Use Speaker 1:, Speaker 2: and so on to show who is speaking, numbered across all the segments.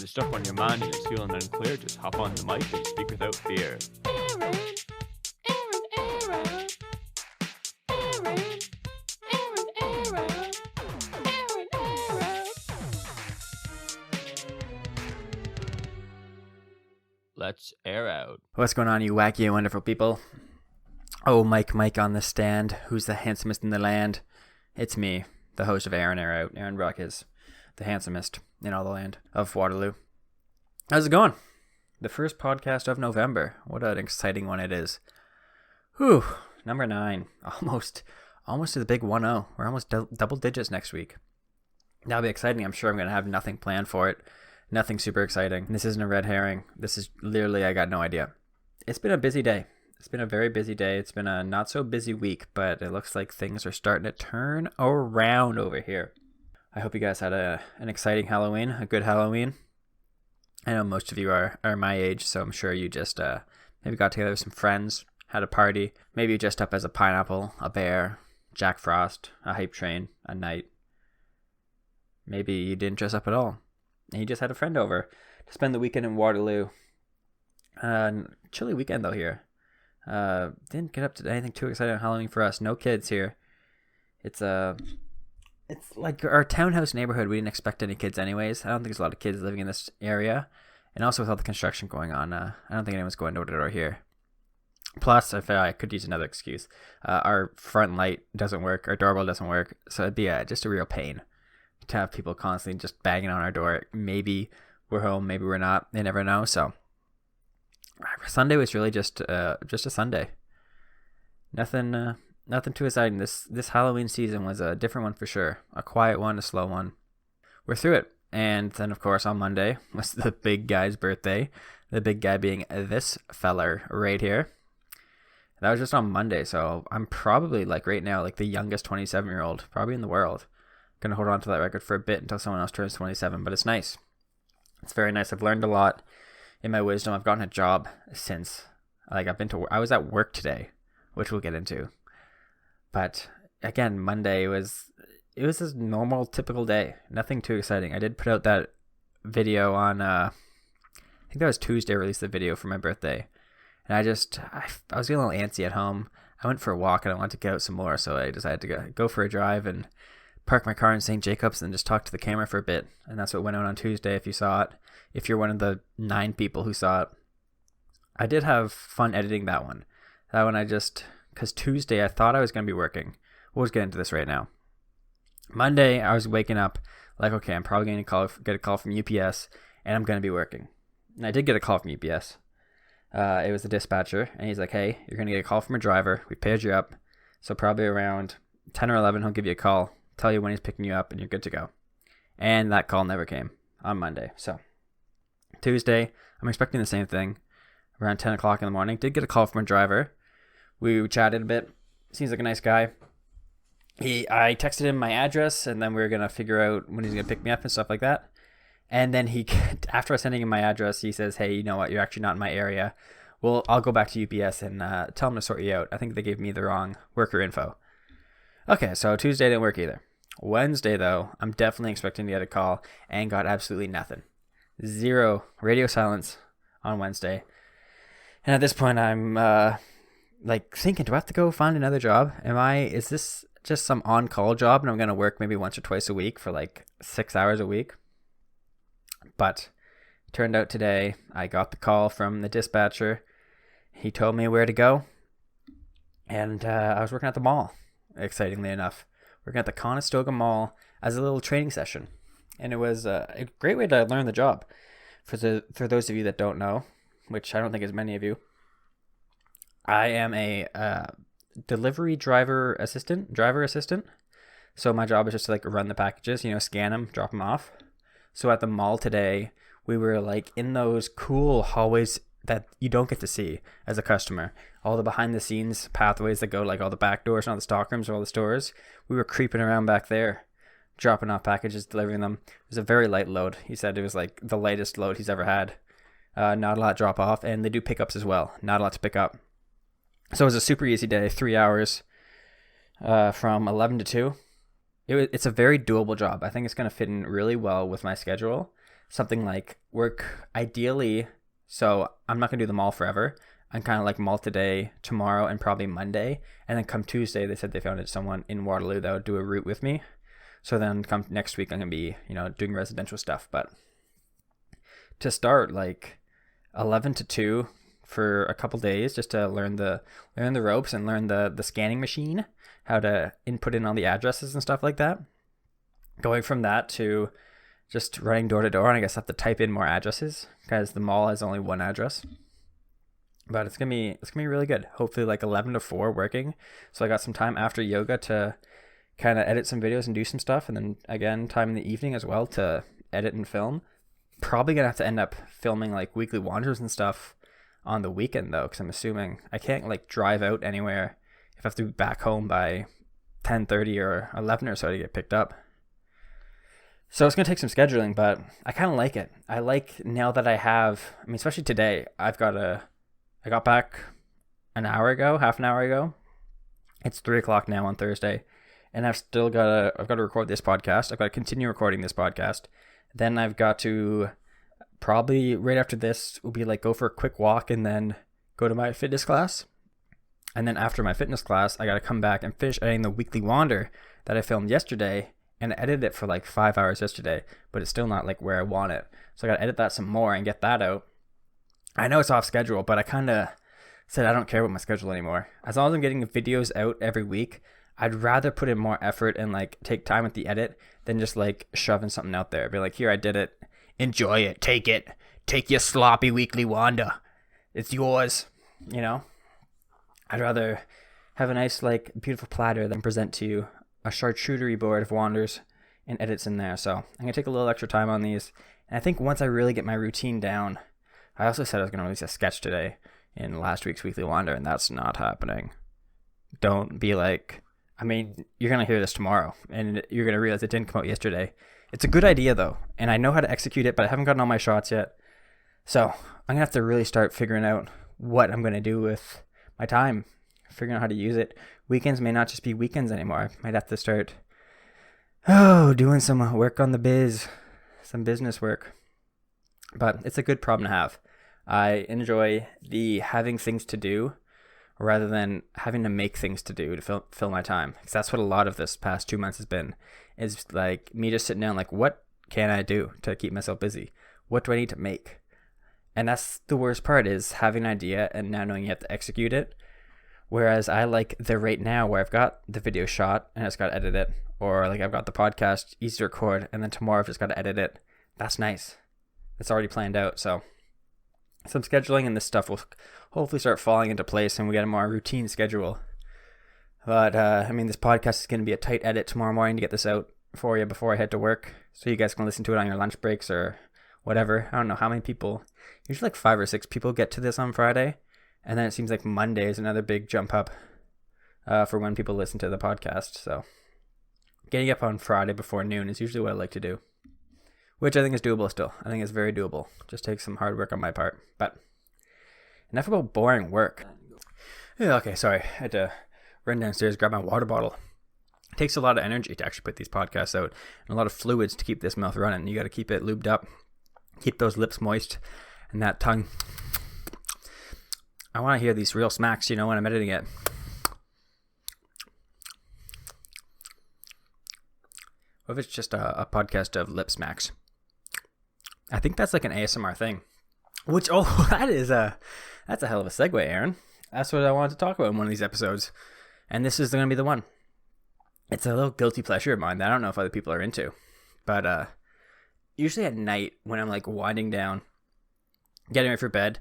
Speaker 1: the stuff on your mind and you're feeling unclear, just hop on the mic and speak without fear. Let's air out.
Speaker 2: What's going on, you wacky and wonderful people? Oh, Mike on the stand. Who's the handsomest in the land? It's me, the host of Air Out. Aaron Brock is the handsomest in all the land of Waterloo. How's it going? The first podcast of November. What an exciting one it is. Whew, number 9. Almost to the big 1-0. We're almost double digits next week. That'll be exciting. I'm sure I'm going to have nothing planned for it. Nothing super exciting. This isn't a red herring. This is literally, I got no idea. It's been a busy day. It's been a very busy day. It's been a not so busy week, but it looks like things are starting to turn around over here. I hope you guys had an exciting Halloween, a good Halloween. I know most of you are my age, so I'm sure you just maybe got together with some friends, had a party. Maybe you dressed up as a pineapple, a bear, Jack Frost, a hype train, a knight. Maybe you didn't dress up at all. And you just had a friend over to spend the weekend in Waterloo. Chilly weekend though here. Didn't get up to anything too exciting on Halloween for us. No kids here. It's like our townhouse neighborhood. We didn't expect any kids anyways. I don't think there's a lot of kids living in this area. And also with all the construction going on, I don't think anyone's going door to door here. Plus, if I could use another excuse, our front light doesn't work. Our doorbell doesn't work. So it'd be just a real pain to have people constantly just banging on our door. Maybe we're home, maybe we're not. They never know. So Sunday was really just a Sunday. Nothing too exciting. This Halloween season was a different one for sure. A quiet one, a slow one. We're through it. And then of course on Monday was the big guy's birthday. The big guy being this feller right here. That was just on Monday, so I'm probably right now the youngest 27-year-old probably in the world. Gonna hold on to that record for a bit until someone else turns 27, but it's nice. It's very nice. I've learned a lot in my wisdom. I've gotten a job since. I was at work today, which we'll get into. But again, Monday was a normal, typical day. Nothing too exciting. I did put out that video on I think that was Tuesday. I released the video for my birthday, and I was feeling a little antsy at home. I went for a walk and I wanted to get out some more, so I decided to go for a drive and park my car in St. Jacobs and just talk to the camera for a bit. And that's what went out on Tuesday. If you saw it, if you're one of the 9 people who saw it, I did have fun editing that one. Because Tuesday I thought I was going to be working. We'll just get into this right now. Monday I was waking up okay, I'm probably going to get a call from UPS and I'm going to be working. And I did get a call from UPS. It was the dispatcher and he's like, hey, you're going to get a call from a driver. We paired you up. So probably around 10 or 11 he'll give you a call, tell you when he's picking you up, and you're good to go. And that call never came on Monday. So Tuesday, I'm expecting the same thing. Around 10 o'clock in the morning, did get a call from a driver. We chatted a bit. Seems like a nice guy. I texted him my address, and then we were going to figure out when he's going to pick me up and stuff like that. And then after sending him my address, he says, hey, you know what? You're actually not in my area. Well, I'll go back to UPS and tell them to sort you out. I think they gave me the wrong worker info. Okay, so Tuesday didn't work either. Wednesday, though, I'm definitely expecting to get a call and got absolutely nothing. 0 radio silence on Wednesday. And at this point, I'm thinking, do I have to go find another job? Is this just some on-call job and I'm going to work maybe once or twice a week for 6 hours a week? But turned out today, I got the call from the dispatcher. He told me where to go. And I was working at the mall. Excitingly enough, working at the Conestoga Mall as a little training session, and it was a great way to learn the job. For those of you that don't know, which I don't think is many of you, I am a delivery driver assistant. So my job is just to run the packages, scan them, drop them off. So at the mall today, we were in those cool hallways that you don't get to see as a customer. All the behind the scenes pathways that go all the back doors and all the stock rooms or all the stores. We were creeping around back there, dropping off packages, delivering them. It was a very light load. He said it was the lightest load he's ever had. Not a lot drop off, and they do pickups as well. Not a lot to pick up. So it was a super easy day, 3 hours from 11 to 2. It's a very doable job. I think it's going to fit in really well with my schedule. something like work ideally. So I'm not going to do them all forever. I'm kind of like mall today, tomorrow, and probably Monday. And then come Tuesday, they said they found someone in Waterloo that would do a route with me. So then come next week, I'm going to be, doing residential stuff. But to start, like 11 to 2 for a couple days, just to learn the ropes and learn the scanning machine, how to input in all the addresses and stuff like that. Going from that to just running door to door, and I guess I have to type in more addresses because the mall has only one address. But it's gonna be really good. Hopefully like 11 to 4 working. So I got some time after yoga to kind of edit some videos and do some stuff, and then again time in the evening as well to edit and film. Probably gonna have to end up filming like weekly wanders and stuff on the weekend though, because I'm assuming I can't like drive out anywhere if I have to be back home by 10:30 or 11 or so to get picked up. So it's going to take some scheduling, but I kind of like it. I like now that I have, especially today, I got back half an hour ago. It's 3:00 now on Thursday, and I've got to record this podcast. I've got to continue recording this podcast. Then I've got to probably right after this will be like go for a quick walk and then go to my fitness class. And then after my fitness class, I got to come back and finish editing the weekly wander that I filmed yesterday. And I edited it for like 5 hours yesterday, but it's still not like where I want it. So I got to edit that some more and get that out. I know it's off schedule, but I kind of said I don't care about my schedule anymore. As long as I'm getting videos out every week, I'd rather put in more effort and like take time with the edit than just like shoving something out there. Be like, here, I did it. Enjoy it. Take it. Take your sloppy weekly wander. It's yours. I'd rather have a nice like beautiful platter than present to you a charcuterie board of wanders and edits in there. So I'm going to take a little extra time on these. And I think once I really get my routine down, I also said I was going to release a sketch today in last week's weekly wander, and that's not happening. Don't be like, you're going to hear this tomorrow and you're going to realize it didn't come out yesterday. It's a good idea though, and I know how to execute it, but I haven't gotten all my shots yet. So I'm going to have to really start figuring out what I'm going to do with my time, figuring out how to use it. Weekends may not just be weekends anymore. I might have to start doing some work on the biz, some business work. But it's a good problem to have. I enjoy the having things to do rather than having to make things to do to fill my time. Because that's what a lot of this past 2 months has been. Is like me just sitting down like, what can I do to keep myself busy? What do I need to make? And that's the worst part, is having an idea and now knowing you have to execute it. Whereas I like the right now where I've got the video shot and I just got to edit it. Or like I've got the podcast easy to record and then tomorrow I've just got to edit it. That's nice. It's already planned out. So some scheduling and this stuff will hopefully start falling into place and we get a more routine schedule. But this podcast is going to be a tight edit tomorrow morning to get this out for you before I head to work. So you guys can listen to it on your lunch breaks or whatever. I don't know how many people, usually like 5 or 6 people get to this on Friday. And then it seems like Monday is another big jump up for when people listen to the podcast. So getting up on Friday before noon is usually what I like to do, which I think is doable still. I think it's very doable. Just takes some hard work on my part. But enough about boring work. Yeah, okay, sorry. I had to run downstairs, grab my water bottle. It takes a lot of energy to actually put these podcasts out and a lot of fluids to keep this mouth running. You got to keep it lubed up, keep those lips moist, and that tongue. I want to hear these real smacks, when I'm editing it. What if it's just a podcast of lip smacks? I think that's like an ASMR thing. Which, that's a hell of a segue, Aaron. That's what I wanted to talk about in one of these episodes. And this is going to be the one. It's a little guilty pleasure of mine that I don't know if other people are into. But usually at night when I'm like winding down, getting ready for bed,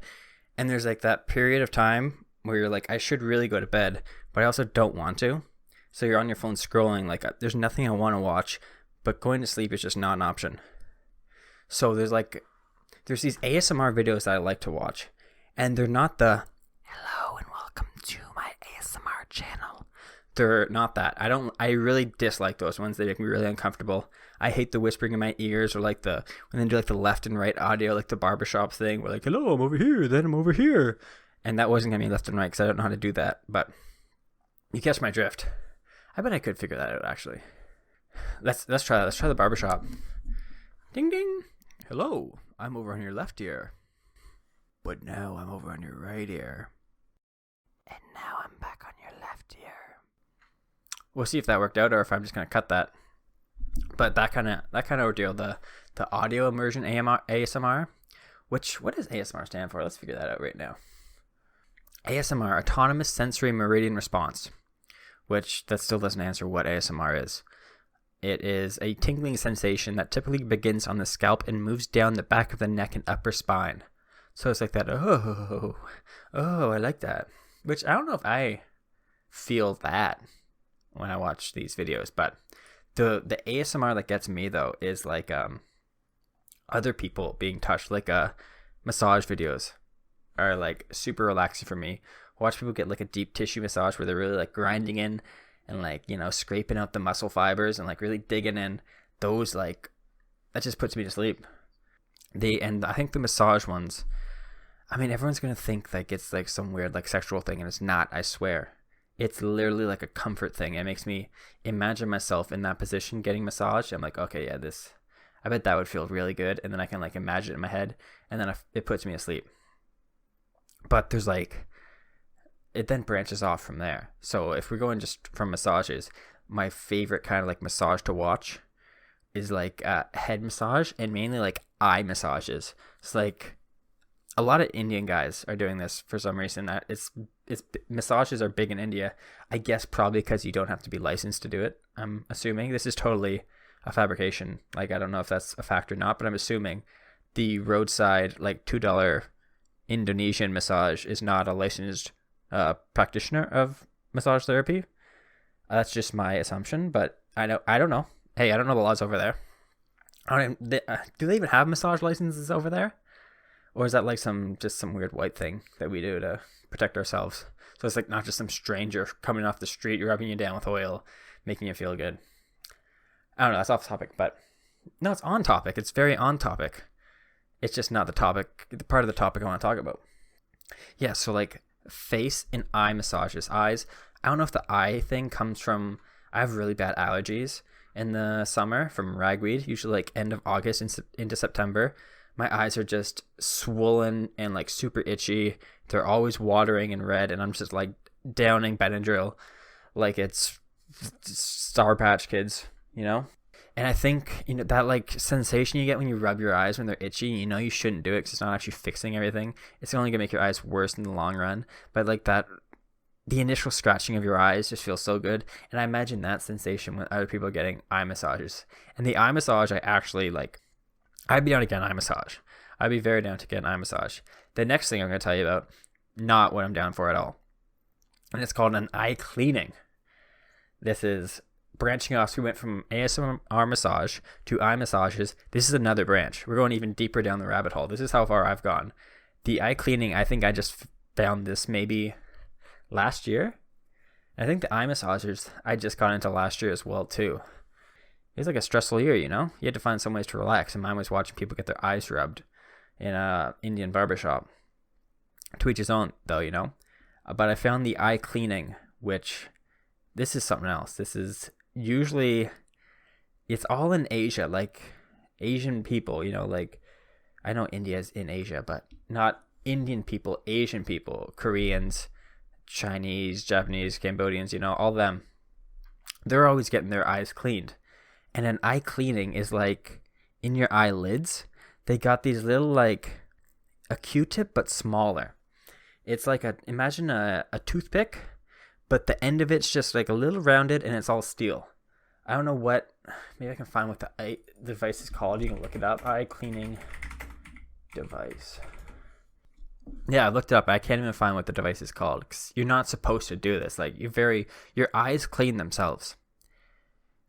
Speaker 2: and there's like that period of time where you're like, I should really go to bed, but I also don't want to. So you're on your phone scrolling, like there's nothing I want to watch, but going to sleep is just not an option. So there's these ASMR videos that I like to watch, and they're not the hello and welcome to my ASMR channel. They're not that. I really dislike those ones. They make me really uncomfortable. I hate the whispering in my ears, or like when they do like the left and right audio, like the barbershop thing, where like, hello, I'm over here, then I'm over here. And that wasn't going to be left and right because I don't know how to do that. But you catch my drift. I bet I could figure that out, actually. Let's try that. Let's try the barbershop. Ding, ding. Hello, I'm over on your left ear. But now I'm over on your right ear. And now I'm back on your left ear. We'll see if that worked out or if I'm just gonna cut that. But that kind of ordeal, the audio immersion ASMR, what does ASMR stand for? Let's figure that out right now. ASMR, Autonomous Sensory Meridian Response, which that still doesn't answer what ASMR is. It is a tingling sensation that typically begins on the scalp and moves down the back of the neck and upper spine. So it's like that, oh, I like that. Which I don't know if I feel that when I watch these videos, but the ASMR that gets me though is like other people being touched, like massage videos are like super relaxing for me. Watch people get like a deep tissue massage where they're really like grinding in and like, you know, scraping out the muscle fibers and like really digging in. Those like, that just puts me to sleep. And I think the massage ones, I mean, everyone's gonna think like it's like some weird like sexual thing, and it's not. I swear, it's literally like a comfort thing. It makes me imagine myself in that position getting massaged. I'm like, okay, yeah, I bet that would feel really good, and then I can like imagine it in my head, and then it puts me to sleep. But there's like, it then branches off from there. So if we're going just from massages, my favorite kind of like massage to watch is like head massage, and mainly like eye massages. It's like a lot of Indian guys are doing this for some reason. It's massages are big in India, I guess probably because you don't have to be licensed to do it. I'm assuming this is totally a fabrication. Like, I don't know if that's a fact or not, but I'm assuming the roadside like $2 Indonesian massage is not a licensed practitioner of massage therapy. That's just my assumption, but I don't know. Hey, I don't know the laws over there. Do they even have massage licenses over there? Or is that like some weird white thing that we do to protect ourselves? So it's like not just some stranger coming off the street, rubbing you down with oil, making you feel good. I don't know, that's off topic, but no, it's on topic. It's very on topic. It's just not the part of the topic I want to talk about. Yeah, so like face and eye massages. Eyes, I don't know if the eye thing comes from, I have really bad allergies in the summer from ragweed, usually like end of August into September. My eyes are just swollen and like super itchy. They're always watering and red, and I'm just like downing Benadryl like it's Sour Patch Kids, you know? And I think, you know, that like sensation you get when you rub your eyes when they're itchy, you know you shouldn't do it because it's not actually fixing everything. It's only going to make your eyes worse in the long run. But like that, the initial scratching of your eyes just feels so good. And I imagine that sensation when other people are getting eye massages. And the eye massage, I actually like, I'd be down to get an eye massage. I'd be very down to get an eye massage. The next thing I'm going to tell you about, not what I'm down for at all. And it's called an eye cleaning. This is branching off. So we went from ASMR massage to eye massages. This is another branch. We're going even deeper down the rabbit hole. This is how far I've gone. The eye cleaning, I think I just found this maybe last year. I think the eye massagers, I just got into last year as well too. It was like a stressful year, you know? You had to find some ways to relax, and mine was watching people get their eyes rubbed in a Indian barbershop. To each his own, though, you know? But I found the eye cleaning, which, this is something else. This is usually, it's all in Asia, like Asian people, you know, like, I know India's in Asia, but not Indian people, Asian people, Koreans, Chinese, Japanese, Cambodians, you know, all of them. They're always getting their eyes cleaned. And an eye cleaning is like in your eyelids, they got these little like a Q-tip but smaller. It's like imagine a toothpick, but the end of it's just like a little rounded and it's all steel. I don't know what, maybe I can find what the device is called. You can look it up. Eye cleaning device. Yeah, I looked it up. I can't even find what the device is called because you're not supposed to do this. Like your eyes clean themselves.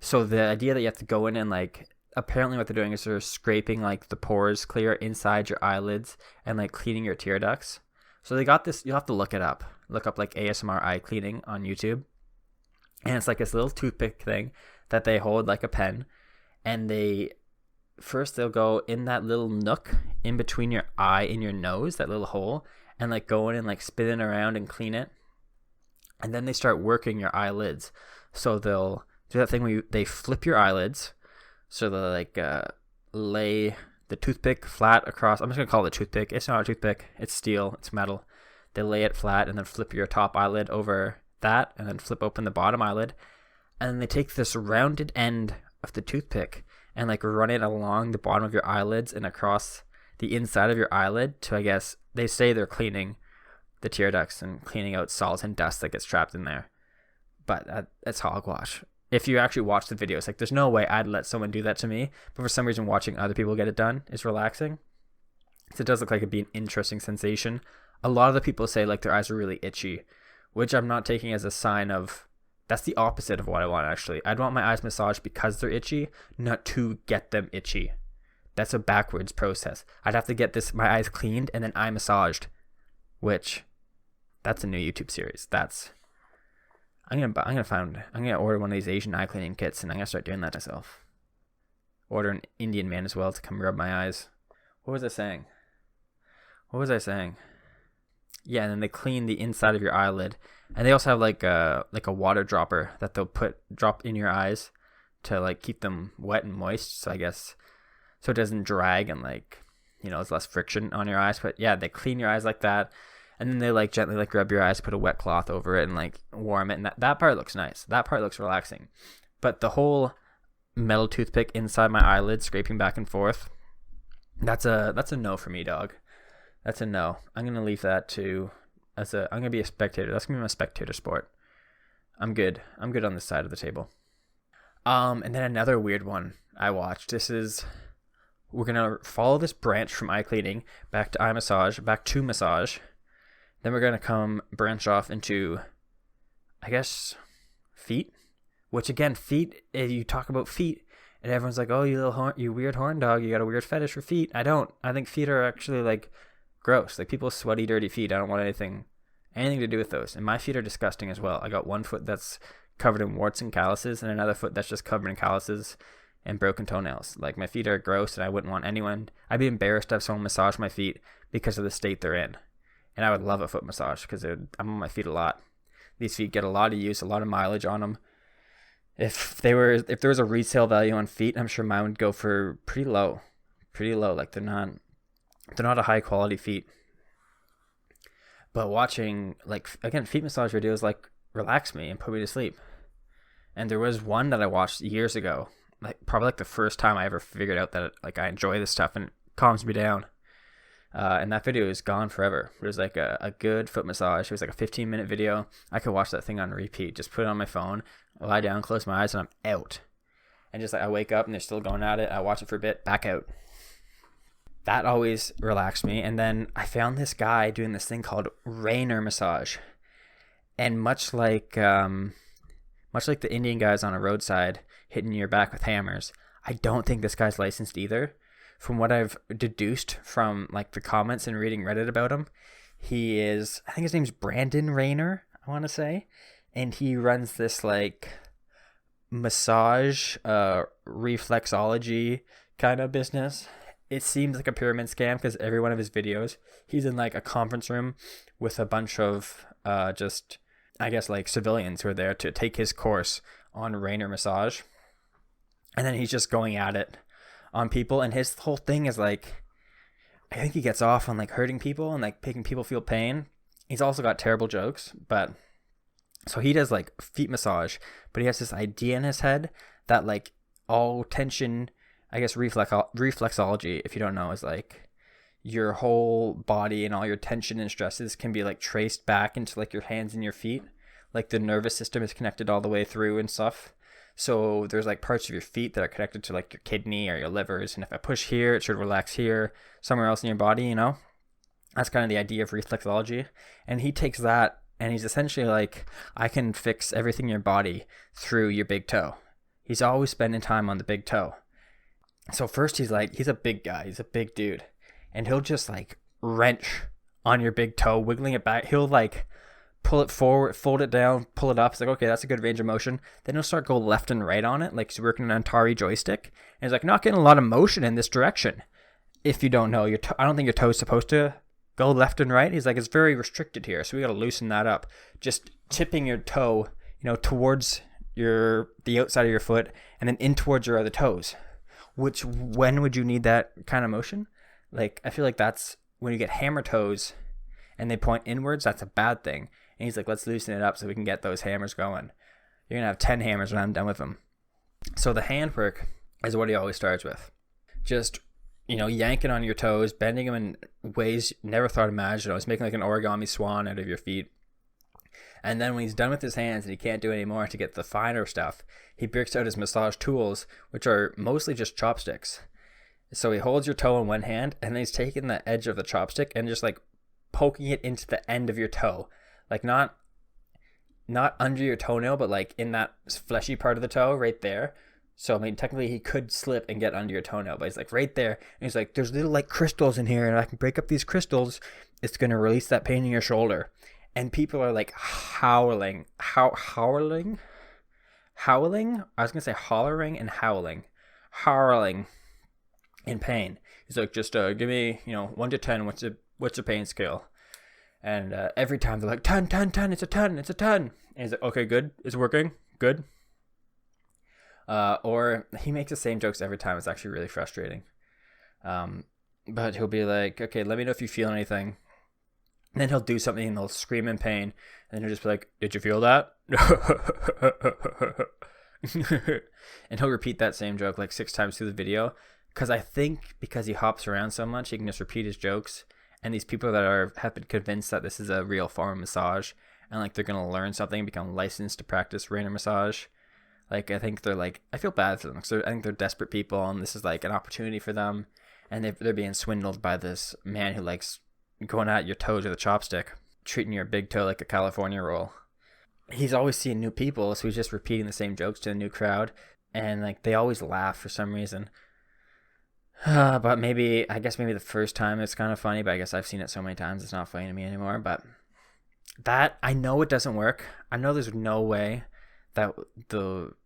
Speaker 2: So the idea that you have to go in and like, apparently what they're doing is they're scraping like the pores clear inside your eyelids and like cleaning your tear ducts. So they got this, you'll have to look it up. Look up like ASMR eye cleaning on YouTube. And it's like this little toothpick thing that they hold like a pen. And they'll go in that little nook in between your eye and your nose, that little hole, and like go in and like spin it around and clean it. And then they start working your eyelids. So they'll do that thing where they flip your eyelids. So they the toothpick flat across. I'm just gonna call it a toothpick. It's not a toothpick. It's steel. It's metal. They lay it flat and then flip your top eyelid over that and then flip open the bottom eyelid. And then they take this rounded end of the toothpick and like run it along the bottom of your eyelids and across the inside of your eyelid to, I guess, they say they're cleaning the tear ducts and cleaning out salt and dust that gets trapped in there. But that's hogwash. If you actually watch the videos, like there's no way I'd let someone do that to me. But for some reason, watching other people get it done is relaxing. So it does look like it'd be an interesting sensation. A lot of the people say like their eyes are really itchy, which I'm not taking as a sign of, that's the opposite of what I want actually. I'd want my eyes massaged because they're itchy, not to get them itchy. That's a backwards process. I'd have to get my eyes cleaned and then eye massaged, which that's a new YouTube series. I'm gonna order one of these Asian eye cleaning kits and I'm gonna start doing that myself. Order an Indian man as well to come rub my eyes. What was I saying? Yeah, and then they clean the inside of your eyelid, and they also have like a water dropper that they'll drop in your eyes to like keep them wet and moist. So I guess so it doesn't drag and like, you know, there's less friction on your eyes. But yeah, they clean your eyes like that, and then they like gently like rub your eyes, put a wet cloth over it, and like warm it. And that part looks nice. That part looks relaxing. But the whole metal toothpick inside my eyelid, scraping back and forth, that's a no for me, dog. That's a no. I'm gonna leave that I'm gonna be a spectator. That's gonna be my spectator sport. I'm good on this side of the table. And then another weird one I watched. We're gonna follow this branch from eye cleaning back to eye massage, back to massage. Then we're gonna branch off into, I guess, feet. Which again, feet. You talk about feet, and everyone's like, "Oh, you weird horn dog. You got a weird fetish for feet." I don't. I think feet are actually like gross. Like people with sweaty, dirty feet. I don't want anything to do with those. And my feet are disgusting as well. I got one foot that's covered in warts and calluses, and another foot that's just covered in calluses and broken toenails. Like my feet are gross, and I wouldn't want anyone. I'd be embarrassed to have someone massage my feet because of the state they're in. And I would love a foot massage because I'm on my feet a lot. These feet get a lot of use, a lot of mileage on them. If there was a resale value on feet, I'm sure mine would go for pretty low. Like they're not a high quality feet. But watching, like, again, feet massage videos like relax me and put me to sleep. And there was one that I watched years ago, like probably like the first time I ever figured out that like I enjoy this stuff and it calms me down. And that video is gone forever. It was like a good foot massage. It was like a 15-minute video. I could watch that thing on repeat. Just put it on my phone, lie down, close my eyes, and I'm out. And just like I wake up and they're still going at it. I watch it for a bit, back out. That always relaxed me. And then I found this guy doing this thing called Rainer massage. And much like the Indian guys on a roadside hitting your back with hammers, I don't think this guy's licensed either. From what I've deduced from like the comments and reading Reddit about him, I think his name's Brandon Rainer, I want to say. And he runs this like massage, reflexology kind of business. It seems like a pyramid scam because every one of his videos, he's in like a conference room with a bunch of just, I guess, like civilians who are there to take his course on Rainer massage. And then he's just going at it on people. And his whole thing is like, I think he gets off on like hurting people and like making people feel pain. He's also got terrible jokes, but so he does like feet massage, but he has this idea in his head that like all tension, I guess reflexology, if you don't know, is like your whole body and all your tension and stresses can be like traced back into like your hands and your feet. Like the nervous system is connected all the way through and stuff. So there's like parts of your feet that are connected to like your kidney or your livers. And if I push here, it should relax here, somewhere else in your body, you know? That's kind of the idea of reflexology. And he takes that and he's essentially like, I can fix everything in your body through your big toe. He's always spending time on the big toe. So first he's a big guy. He's a big dude. And he'll just like wrench on your big toe, wiggling it back. He'll like pull it forward, fold it down, pull it up. It's like, okay, that's a good range of motion. Then he'll start going left and right on it, like he's working an Atari joystick. And he's like, not getting a lot of motion in this direction. If you don't know, I don't think your toe's supposed to go left and right. He's like, it's very restricted here, so we got to loosen that up. Just tipping your toe, towards the outside of your foot, and then in towards your other toes. Which, when would you need that kind of motion? Like, I feel like that's when you get hammer toes and they point inwards, that's a bad thing. And he's like, let's loosen it up so we can get those hammers going. You're going to have 10 hammers when I'm done with them. So the handwork is what he always starts with. Just, yanking on your toes, bending them in ways you never thought imaginable. He's making like an origami swan out of your feet. And then when he's done with his hands and he can't do it anymore to get the finer stuff, he breaks out his massage tools, which are mostly just chopsticks. So he holds your toe in one hand, and then he's taking the edge of the chopstick and just like poking it into the end of your toe. Like not under your toenail, but like in that fleshy part of the toe right there. So, I mean, technically he could slip and get under your toenail, but he's like right there. And he's like, there's little like crystals in here, and I can break up these crystals. It's going to release that pain in your shoulder. And people are like howling. Howling? I was going to say hollering and howling. Howling in pain. He's like, just give me, 1 to 10. What's the pain scale? And every time they're like, 10, 10, 10. It's a 10. It's a 10. And he's like, okay, good. It's working. Good. Or he makes the same jokes every time. It's actually really frustrating. But he'll be like, okay, let me know if you feel anything. And then he'll do something and they'll scream in pain. And then he'll just be like, did you feel that? And he'll repeat that same joke like 6 times through the video. Because he hops around so much, he can just repeat his jokes. And these people that have been convinced that this is a real form of massage and like they're going to learn something, become licensed to practice Rainer massage. Like, I think they're like, I feel bad for them because I think they're desperate people and this is like an opportunity for them. And they're being swindled by this man who likes going at your toes with a chopstick, treating your big toe like a California roll. He's always seeing new people, so he's just repeating the same jokes to a new crowd. And like, they always laugh for some reason. But I guess maybe the first time it's kind of funny, but I guess I've seen it so many times it's not funny to me anymore. But that, I know it doesn't work. I know there's no way that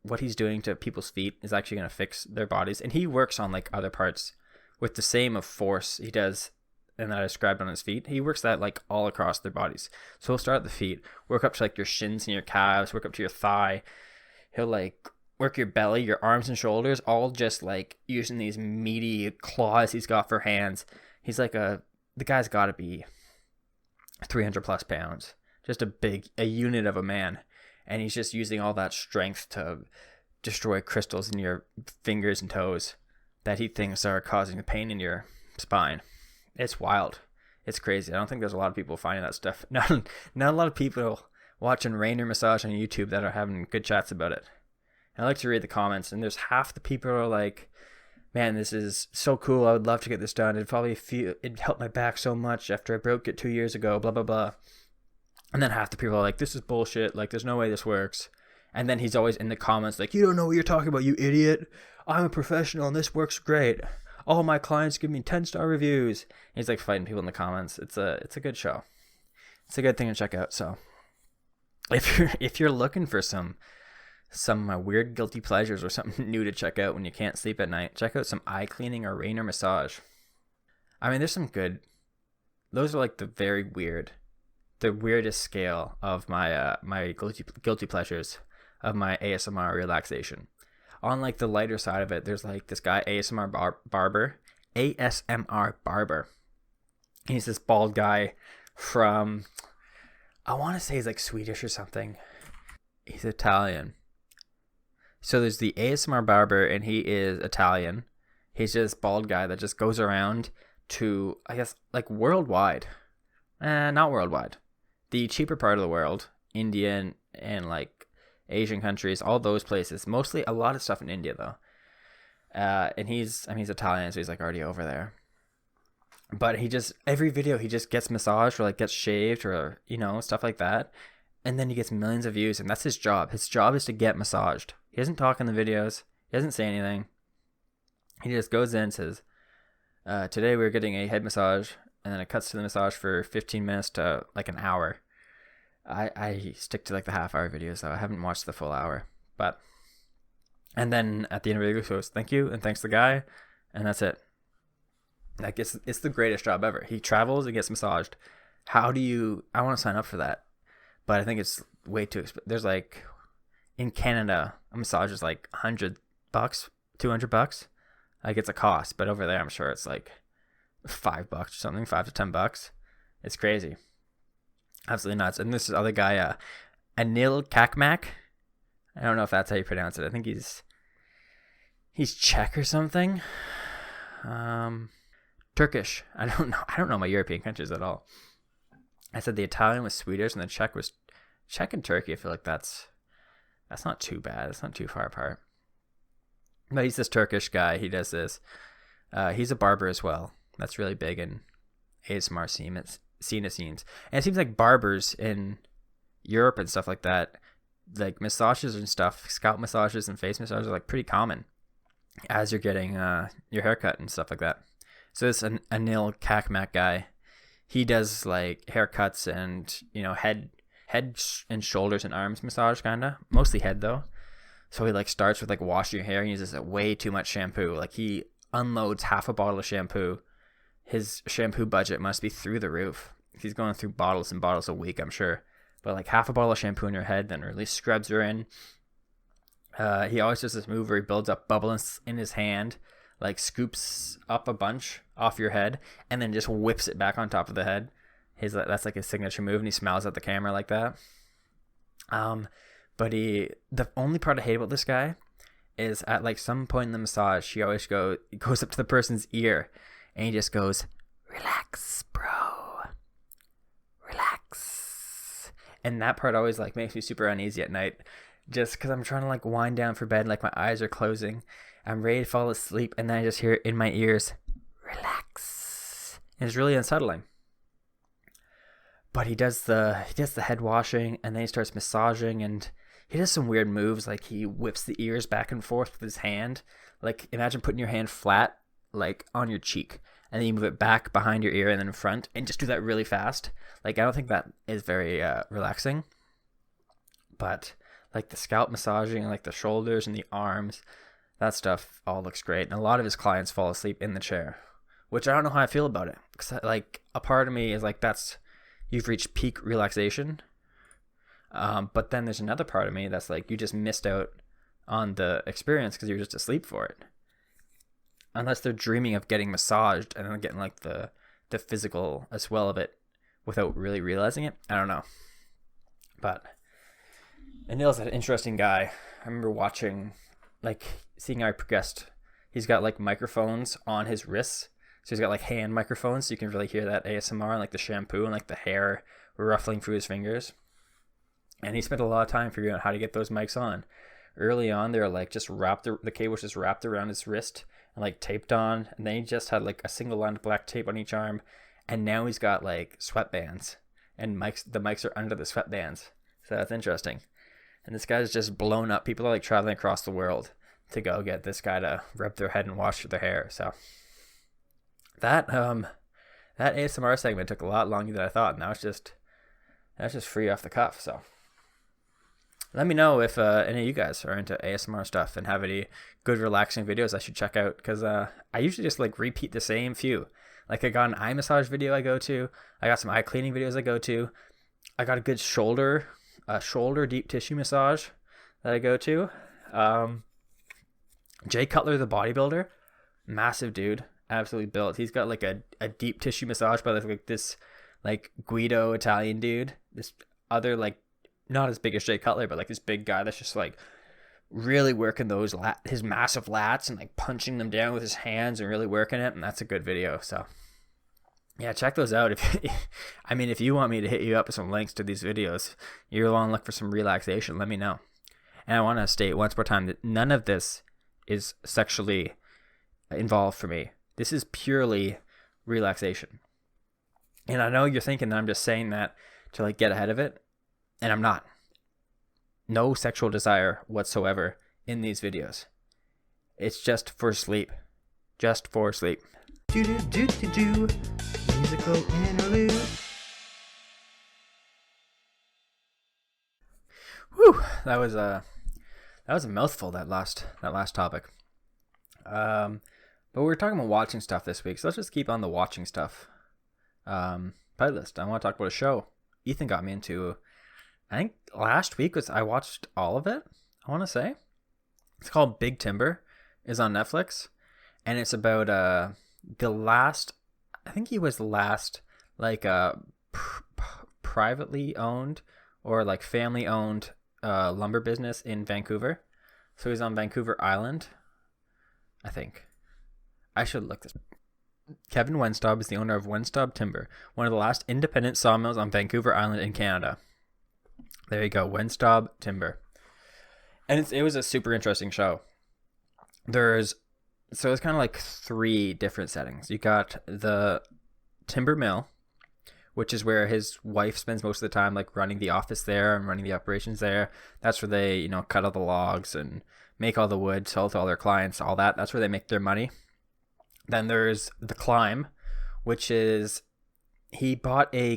Speaker 2: what he's doing to people's feet is actually going to fix their bodies. And he works on like other parts with the same of force he does and that I described on his feet. He works that like all across their bodies. So he'll start at the feet, work up to like your shins and your calves, work up to your thigh. He'll like work your belly, your arms and shoulders, all just like using these meaty claws he's got for hands. He's like the guy's got to be 300 plus pounds, just a unit of a man. And he's just using all that strength to destroy crystals in your fingers and toes that he thinks are causing the pain in your spine. It's wild. It's crazy. I don't think there's a lot of people finding that stuff. Not a lot of people watching Rainer massage on YouTube that are having good chats about it. And I like to read the comments, and there's half the people are like, man, this is so cool. I would love to get this done. It'd help my back so much after I broke it 2 years ago, blah, blah, blah. And then half the people are like, this is bullshit. Like, there's no way this works. And then he's always in the comments like, you don't know what you're talking about, you idiot. I'm a professional and this works great. All my clients give me 10-star reviews. And he's like fighting people in the comments. It's a good show. It's a good thing to check out. So if you're looking for some weird guilty pleasures or something new to check out when you can't sleep at night, check out some eye cleaning or Rainer massage. I mean, there's some good. Those are like the weirdest scale of my my guilty pleasures of my ASMR relaxation. On like the lighter side of it, there's like this guy ASMR barber. He's this bald guy from, I want to say he's like Swedish or something. He's Italian. So there's the ASMR barber, and he is Italian. He's just bald guy that just goes around to, I guess, like worldwide. Not worldwide. The cheaper part of the world, India and like Asian countries, all those places. Mostly a lot of stuff in India though. And he's Italian, so he's like already over there. But every video he just gets massaged or like gets shaved or, stuff like that. And then he gets millions of views, and that's his job. His job is to get massaged. He doesn't talk in the videos. He doesn't say anything. He just goes in and says, today we're getting a head massage, and then it cuts to the massage for 15 minutes to like an hour. I stick to like the half-hour videos, though. I haven't watched the full hour. And then at the end of the video, he goes, thank you, and thanks the guy, and that's it. Like, it's the greatest job ever. He travels and gets massaged. I want to sign up for that. But I think it's way too expensive. There's like, in Canada, a massage is like $100, $200. Like it's a cost, but over there I'm sure it's like $5 or something, $5 to $10. It's crazy, absolutely nuts. And this other guy, Anil Kakmak. I don't know if that's how you pronounce it. I think he's Czech or something. Turkish. I don't know my European countries at all. I said the Italian was Swedish and the Czech was Czech and Turkey. I feel like that's not too bad. It's not too far apart. But he's this Turkish guy. He does this. He's a barber as well. That's really big in ASMR scene, it seems. And it seems like barbers in Europe and stuff like that, like massages and stuff, scalp massages and face massages are like pretty common as you're getting your haircut and stuff like that. So this Anil Kakmak guy, he does like haircuts and, you know, head and shoulders and arms massage, kind of, mostly head though. So he like starts with like washing your hair and uses way too much shampoo. Like he unloads half a bottle of shampoo. His shampoo budget must be through the roof. He's going through bottles and bottles a week, I'm sure. But like half a bottle of shampoo in your head, then really scrubs her in. He always does this move where he builds up bubbles in his hand, like scoops up a bunch off your head, and then just whips it back on top of the head. That's like his signature move, and he smiles at the camera like that. But the only part I hate about this guy is at like some point in the massage, he goes up to the person's ear, and he just goes, "Relax, bro. Relax." And that part always like makes me super uneasy at night, just because I'm trying to like wind down for bed, like my eyes are closing, I'm ready to fall asleep, and then I just hear it in my ears, "Relax." And it's really unsettling. But he does the head washing, and then he starts massaging, and he does some weird moves, like he whips the ears back and forth with his hand. Like imagine putting your hand flat, like on your cheek, and then you move it back behind your ear and then in front, and just do that really fast. Like I don't think that is very relaxing. But like the scalp massaging, like the shoulders and the arms, that stuff all looks great. And a lot of his clients fall asleep in the chair, which I don't know how I feel about it. Cause like a part of me is like, you've reached peak relaxation. But then there's another part of me that's like, you just missed out on the experience because you're just asleep for it. Unless they're dreaming of getting massaged and then getting like the physical as well of it without really realizing it. I don't know. But Anil's an interesting guy. I remember seeing how he progressed. He's got like microphones on his wrists. So he's got like hand microphones, so you can really hear that ASMR and like the shampoo and like the hair ruffling through his fingers. And he spent a lot of time figuring out how to get those mics on. Early on, they were like just the cable was just wrapped around his wrist and like taped on. And then he just had like a single line of black tape on each arm. And now he's got like sweatbands, and the mics are under the sweatbands. So that's interesting. And this guy's just blown up. People are like traveling across the world to go get this guy to rub their head and wash their hair. So that ASMR segment took a lot longer than I thought, and that's just free off the cuff. So let me know if any of you guys are into ASMR stuff and have any good relaxing videos I should check out, because I usually just like repeat the same few. Like I got an eye massage video I go to, I got some eye cleaning videos I go to, I got a good shoulder deep tissue massage that I go to. Jay Cutler, the bodybuilder, massive dude, absolutely built. He's got like a deep tissue massage by like this like Guido Italian dude, this other like not as big as Jay Cutler, but like this big guy that's just like really working his massive lats and like punching them down with his hands and really working it. And that's a good video. So yeah, check those out. If you want me to hit you up with some links to these videos, you want to look for some relaxation, let me know. And I want to state once more time that none of this is sexually involved for me. This is purely relaxation. And I know you're thinking that I'm just saying that to like get ahead of it, and I'm not. No sexual desire whatsoever in these videos. It's just for sleep. Just for sleep. Musical interlude. Whew, that was a mouthful, that last topic. But we're talking about watching stuff this week, so let's just keep on the watching stuff playlist. I want to talk about a show Ethan got me into. I think last week I watched all of it, I want to say. It's called Big Timber. It's on Netflix. and it's about the last. I think he was the last like privately owned or like family owned lumber business in Vancouver. So he's on Vancouver Island, I think. I should look this. Kevin Wenstob is the owner of Wenstob Timber, one of the last independent sawmills on Vancouver Island in Canada. There you go, Wenstob Timber. And it was a super interesting show. It's kind of like 3 different settings. You got the timber mill, which is where his wife spends most of the time, like running the office there and running the operations there. That's where they, cut all the logs and make all the wood, sell to all their clients, all that. That's where they make their money. Then there's the climb, which is he bought a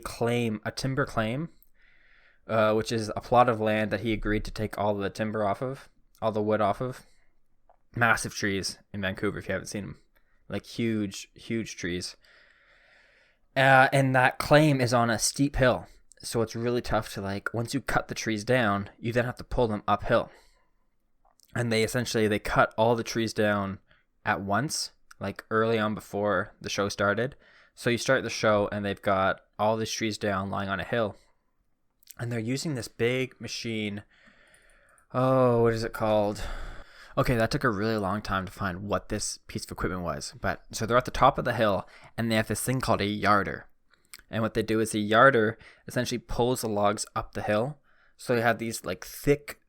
Speaker 2: timber claim, which is a plot of land that he agreed to take all the timber off of, all the wood off of. Massive trees in Vancouver, if you haven't seen them. Like huge, huge trees. And that claim is on a steep hill. So it's really tough to, once you cut the trees down, you then have to pull them uphill. And they cut all the trees down at once, like early on before the show started. So you start the show and they've got all these trees down lying on a hill. And they're using this big machine. Oh, what is it called? Okay, that took a really long time to find what this piece of equipment was. But so they're at the top of the hill and they have this thing called a yarder. And what they do is the yarder essentially pulls the logs up the hill. So they have these thick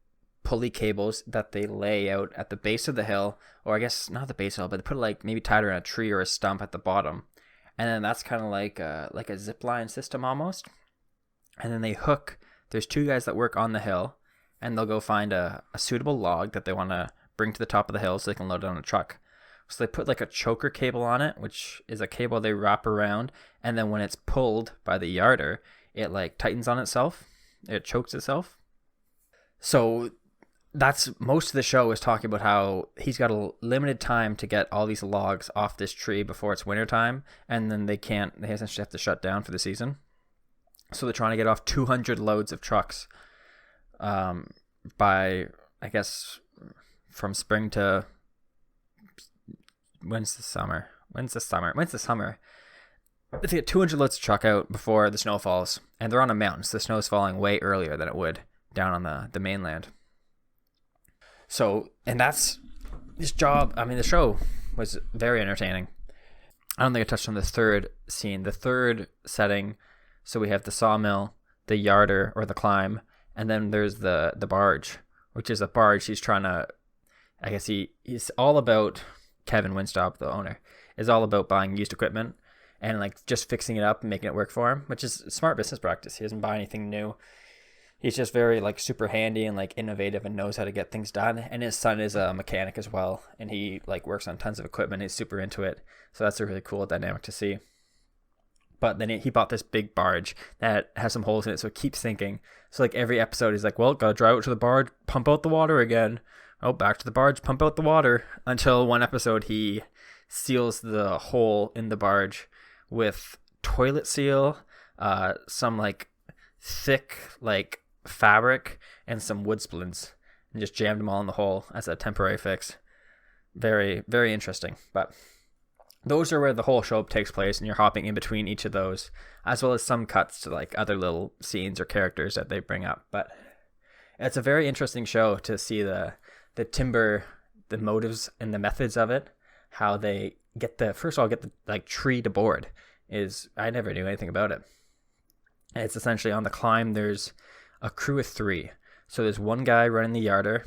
Speaker 2: pulley cables that they lay out at the base of the hill, or I guess not the base of the hill, but they put maybe tied around a tree or a stump at the bottom. And then that's kind of like a zip line system almost. And then there's 2 guys that work on the hill, and they'll go find a suitable log that they want to bring to the top of the hill so they can load it on a truck. So they put a choker cable on it, which is a cable they wrap around, and then when it's pulled by the yarder, it tightens on itself. It chokes itself. So that's most of the show is talking about how he's got a limited time to get all these logs off this tree before it's wintertime, and then they essentially have to shut down for the season. So they're trying to get off 200 loads of trucks by, I guess, from spring to when's the summer? They get 200 loads of truck out before the snow falls, and they're on a mountain, so the snow is falling way earlier than it would down on the mainland. So, and that's this job. I mean, the show was very entertaining. I don't think I touched on the third scene, the third setting. So we have the sawmill, the yarder or the climb, and then there's the barge, which is a barge. He's trying to, I guess he's all about, Kevin Winstop, the owner, is all about buying used equipment and just fixing it up and making it work for him, which is smart business practice. He doesn't buy anything new. He's just very super handy and innovative and knows how to get things done. And his son is a mechanic as well, and he works on tons of equipment. He's super into it, so that's a really cool dynamic to see. But then he bought this big barge that has some holes in it, so it keeps sinking. So every episode he's well, gotta drive out to the barge, pump out the water again. Oh, back to the barge, pump out the water. Until one episode he seals the hole in the barge with toilet seal, some thick fabric and some wood splints, and just jammed them all in the hole as a temporary fix. Very, very interesting. But those are where the whole show takes place, and you're hopping in between each of those, as well as some cuts to other little scenes or characters that they bring up. But it's a very interesting show to see the timber, the motives and the methods of it, how they get the tree to board. I never knew anything about it. It's essentially on the climb, there's a crew of 3. So there's one guy running the yarder,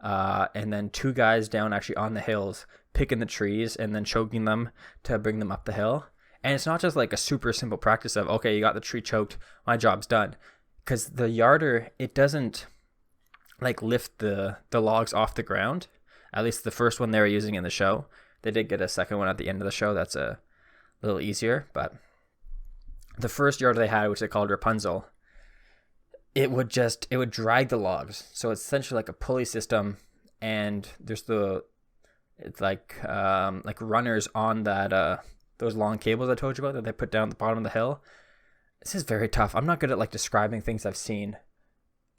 Speaker 2: and then 2 guys down actually on the hills picking the trees and then choking them to bring them up the hill. And it's not just a super simple practice of, okay, you got the tree choked, my job's done. Because the yarder, it doesn't lift the logs off the ground. At least the first one they were using in the show. They did get a second one at the end of the show that's a little easier, but the first yarder they had, which they called Rapunzel, it would drag the logs. So it's essentially a pulley system, and there's runners on that those long cables I told you about that they put down at the bottom of the hill. This is very tough. I'm not good at describing things I've seen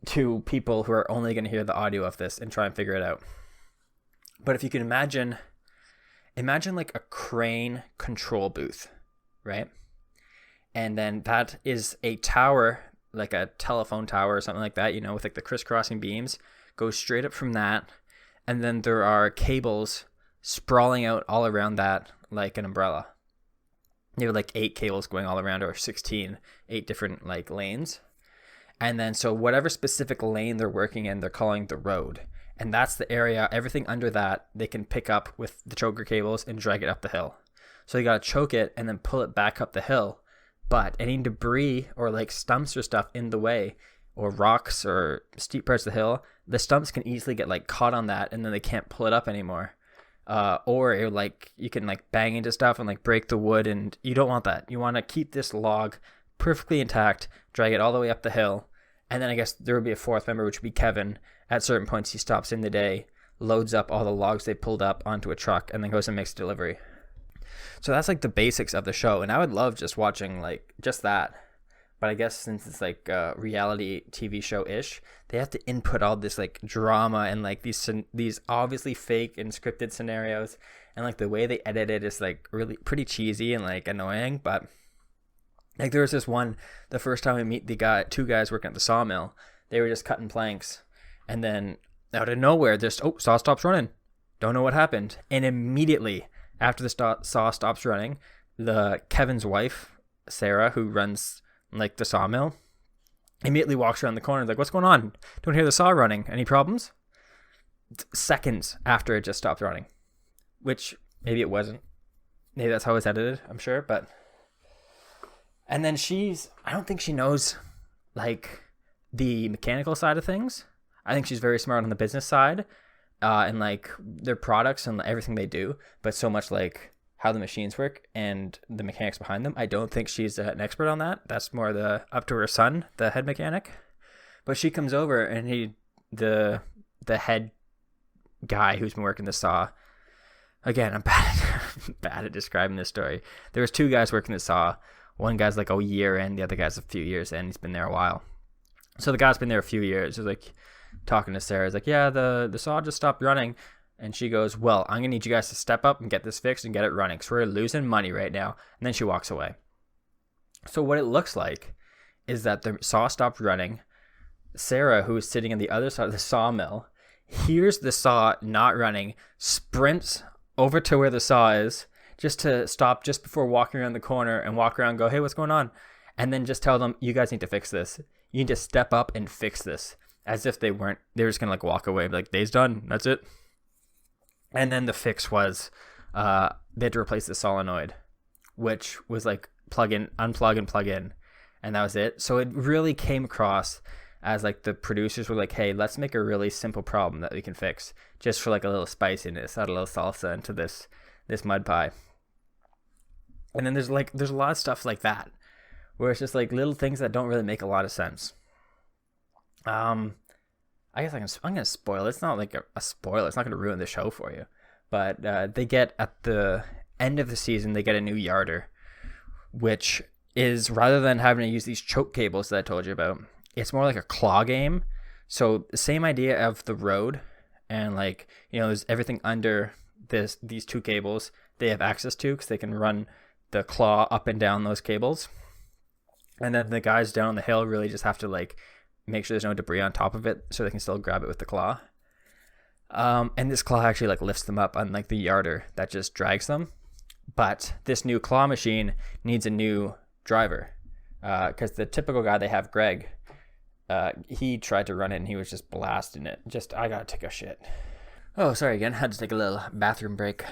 Speaker 2: to people who are only going to hear the audio of this and try and figure it out. But if you can imagine imagine like a crane control booth, right? And then that is a tower, like a telephone tower or something like that, with like the crisscrossing beams, goes straight up from that. And then there are cables sprawling out all around that like an umbrella. You have like 8 cables going all around, or 16, 8 different like lanes. And then so whatever specific lane they're working in, they're calling the road. And that's the area, everything under that, they can pick up with the choker cables and drag it up the hill. So you got to choke it and then pull it back up the hill. But any debris or like stumps or stuff in the way, or rocks or steep parts of the hill, the stumps can easily get like caught on that, and then they can't pull it up anymore. Or like you can like bang into stuff and like break the wood, and you don't want that. You want to keep this log perfectly intact, drag it all the way up the hill. And then I guess there would be a fourth member, which would be Kevin. At certain points, he stops in the day, loads up all the logs they pulled up onto a truck, and then goes and makes a delivery. So that's like the basics of the show. And I would love just watching like just that. But I guess since it's like a reality TV show-ish, they have to input all this like drama and like these obviously fake and scripted scenarios. And like the way they edit it is like really pretty cheesy and like annoying. But like there was this one, the first time we meet the two guys working at the sawmill, they were just cutting planks. And then out of nowhere, saw stops running. Don't know what happened. And immediately after the saw stops running, Kevin's wife, Sarah, who runs like the sawmill, immediately walks around the corner like, what's going on? Don't hear the saw running. Any problems? Seconds after it just stopped running. Which maybe it wasn't. Maybe that's how it's edited, I'm sure. But and then I don't think she knows like the mechanical side of things. I think she's very smart on the business side, and like their products and everything they do, but so much like how the machines work and the mechanics behind them. I don't think she's an expert on that. That's more up to her son, the head mechanic. But she comes over, and the head guy who's been working the saw. Again, I'm bad at describing this story. There was 2 guys working the saw. One guy's like a year in, the other guy's a few years in. He's been there a while. So the guy's been there a few years. He's like talking to Sarah. He's like, yeah, the saw just stopped running. And she goes, well, I'm going to need you guys to step up and get this fixed and get it running, because we're losing money right now. And then she walks away. So what it looks like is that the saw stopped running. Sarah, who is sitting on the other side of the sawmill, hears the saw not running, sprints over to where the saw is, just to stop just before walking around the corner and walk around and go, hey, what's going on? And then just tell them, you guys need to fix this. You need to step up and fix this. As if they were just going to like walk away, like, day's done, that's it. And then the fix was they had to replace the solenoid, which was like unplug and plug in. And that was it. So it really came across as like the producers were like, hey, let's make a really simple problem that we can fix just for like a little spiciness, add a little salsa into this mud pie. And then there's a lot of stuff like that where it's just like little things that don't really make a lot of sense. I guess I'm going to spoil it. It's not like a spoiler. It's not going to ruin the show for you. But they get, at the end of the season, they get a new yarder, which is, rather than having to use these choke cables that I told you about, it's more like a claw game. So the same idea of the road, and like, there's everything under these 2 cables they have access to, because they can run the claw up and down those cables. And then the guys down on the hill really just have to like make sure there's no debris on top of it, so they can still grab it with the claw. And this claw actually like lifts them up, unlike the yarder that just drags them. But this new claw machine needs a new driver, because the typical guy they have, Greg, he tried to run it and he was just blasting it. I gotta take a shit. Oh, sorry again. Had to take a little bathroom break.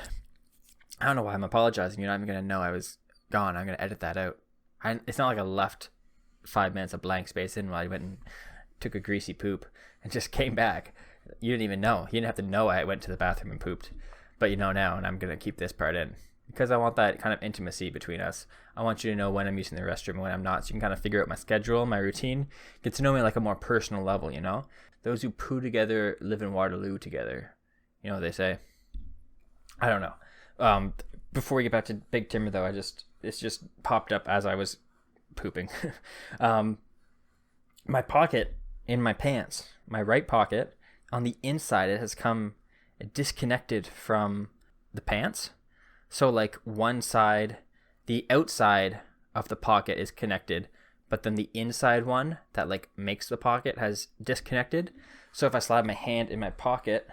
Speaker 2: I don't know why I'm apologizing. You're not even gonna know I was gone. I'm gonna edit that out. It's not like I left 5 minutes of blank space in while I went and took a greasy poop and just came back. You didn't even know. You didn't have to know I went to the bathroom and pooped. But you know now, and I'm going to keep this part in, because I want that kind of intimacy between us. I want you to know when I'm using the restroom and when I'm not, so you can kind of figure out my schedule, my routine, get to know me like a more personal level, Those who poo together live in Waterloo together. You know what they say. I don't know. Before we get back to Big Timber, though, it's just popped up as I was pooping. My pocket in my pants, my right pocket, on the inside, it has come disconnected from the pants, So like one side, the outside of the pocket is connected, but then the inside one that like makes the pocket has disconnected. So if I slide my hand in my pocket,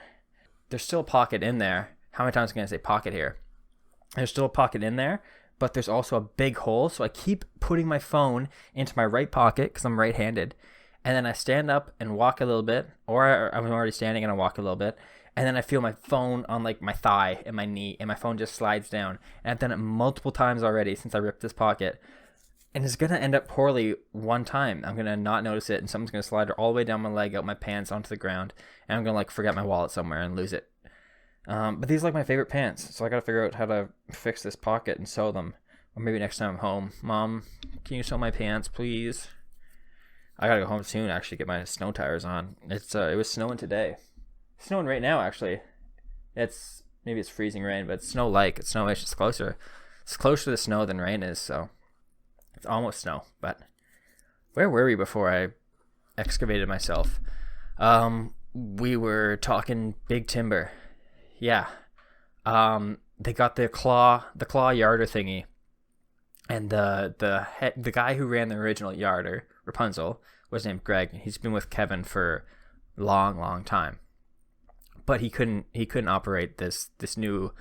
Speaker 2: there's still a pocket in there. How many times am I going to say pocket here? There's still a pocket in there, but there's also a big hole. So I keep putting my phone into my right pocket because I'm right-handed. And then I stand up and walk a little bit, or I'm already standing and I walk a little bit. And then I feel my phone on like my thigh and my knee, and my phone just slides down. And I've done it multiple times already since I ripped this pocket. And it's going to end up poorly one time. I'm going to not notice it, and something's going to slide all the way down my leg, out my pants, onto the ground. And I'm going to like forget my wallet somewhere and lose it. But these are like my favorite pants. So I got to figure out how to fix this pocket and sew them. Or maybe next time I'm home. Mom, can you sew my pants, please? I got to go home soon, actually, get my snow tires on. It was snowing today. It's snowing right now, actually. Maybe it's freezing rain, but it's snow-like. It's snowish. It's closer. It's closer to snow than rain is, so it's almost snow. But where were we before I excavated myself? We were talking big timber. Yeah. They got the claw yarder thingy, and the guy who ran the original yarder, Rapunzel, was named Greg. He's been with Kevin for a long time, but he couldn't operate this new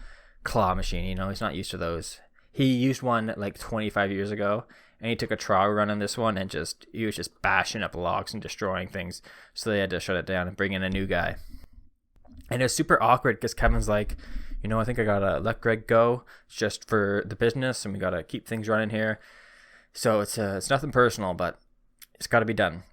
Speaker 2: claw machine. You know, he's not used to those. He used one like 25 years ago, and he took a trial run on this one, and he was just bashing up logs and destroying things. So they had to shut it down and bring in a new guy. And it was super awkward because Kevin's like, you know, I think I gotta let Greg go just for the business, and we gotta keep things running here. So it's nothing personal, but it's got to be done.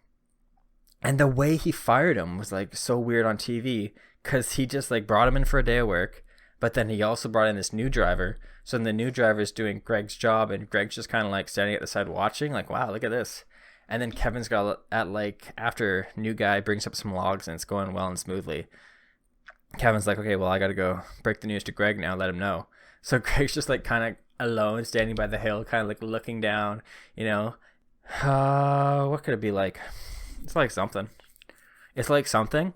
Speaker 2: And the way he fired him was like so weird on TV, because he just like brought him in for a day of work, but then he also brought in this new driver. So then the new driver is doing Greg's job, and Greg's just kind of like standing at the side watching, like, wow, look at this. And then Kevin's got after new guy brings up some logs and it's going well and smoothly, Kevin's like, okay, well, I got to go break the news to Greg now, let him know. So Greg's just like kind of alone, standing by the hill, kind of like looking down, you know. What could it be like? It's like something. It's like something,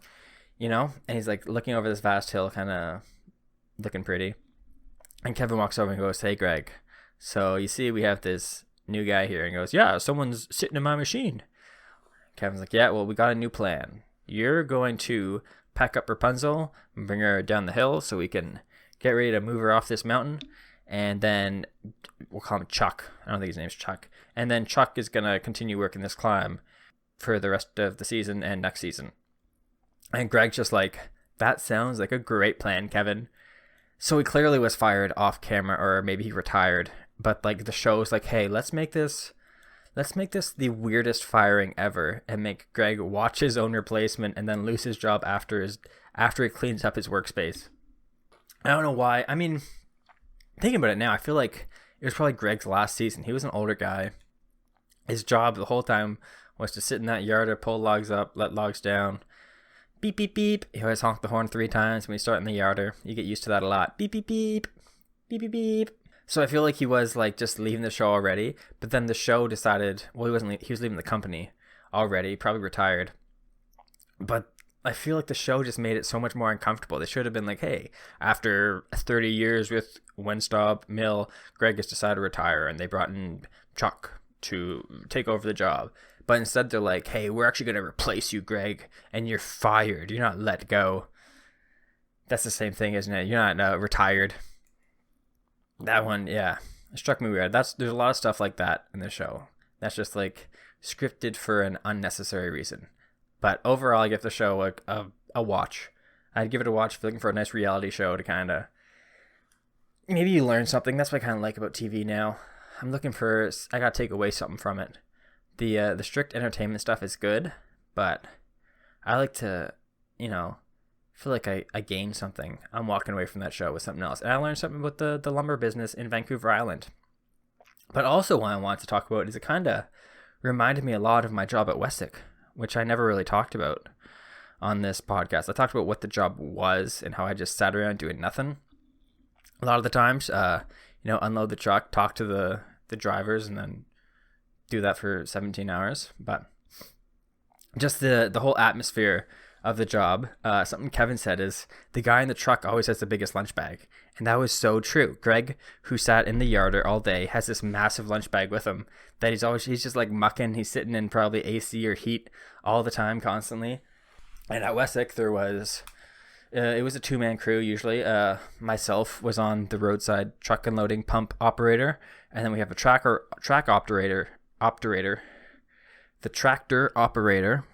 Speaker 2: you know? And he's like looking over this vast hill, kind of looking pretty. And Kevin walks over and goes, hey, Greg, so you see we have this new guy here. And goes, yeah, someone's sitting in my machine. Kevin's like, yeah, well, we got a new plan. You're going to pack up Rapunzel and bring her down the hill so we can get ready to move her off this mountain. And then we'll call him Chuck. I don't think his name's Chuck. And then Chuck is going to continue working this climb for the rest of the season and next season. And Greg's just like, that sounds like a great plan, Kevin. So he clearly was fired off camera, or maybe he retired. But like the show's like, hey, let's make this the weirdest firing ever, and make Greg watch his own replacement and then lose his job after he cleans up his workspace. I don't know why. I mean, thinking about it now, I feel like it was probably Greg's last season. He was an older guy. His job the whole time was to sit in that yard or pull logs up, let logs down. Beep, beep, beep. He always honk the horn 3 times when you start in the yarder. You get used to that a lot. Beep, beep, beep. Beep, beep, beep. So I feel like he was like just leaving the show already. But then the show decided, well, he was leaving the company already, probably retired. But I feel like the show just made it so much more uncomfortable. They should have been like, hey, after 30 years with Wenstop Mill, Greg has decided to retire, and they brought in Chuck to take over the job. But instead they're like, hey, we're actually going to replace you, Greg, and you're fired. You're not let go. That's the same thing, isn't it? You're not retired. That one, yeah, it struck me weird. There's a lot of stuff like that in the show. That's just like scripted for an unnecessary reason. But overall, I give the show a watch. I'd give it a watch if you're looking for a nice reality show to kind of, maybe you learn something. That's what I kind of like about TV now. I got to take away something from it. The strict entertainment stuff is good, but I like to, feel like I gained something. I'm walking away from that show with something else. And I learned something about the lumber business in Vancouver Island. But also what I want to talk about is it kind of reminded me a lot of my job at Westick, which I never really talked about on this podcast. I talked about what the job was and how I just sat around doing nothing. A lot of the times, unload the truck, talk to the drivers, and then do that for 17 hours. But just the whole atmosphere of the job, something Kevin said is the guy in the truck always has the biggest lunch bag. And that was so true. Greg, who sat in the yarder all day, has this massive lunch bag with him that he's just like mucking. He's sitting in probably AC or heat all the time, constantly. And at Wessex, there was, it was a 2-man crew usually. Myself was on the roadside truck unloading pump operator. And then we have a track operator. The tractor operator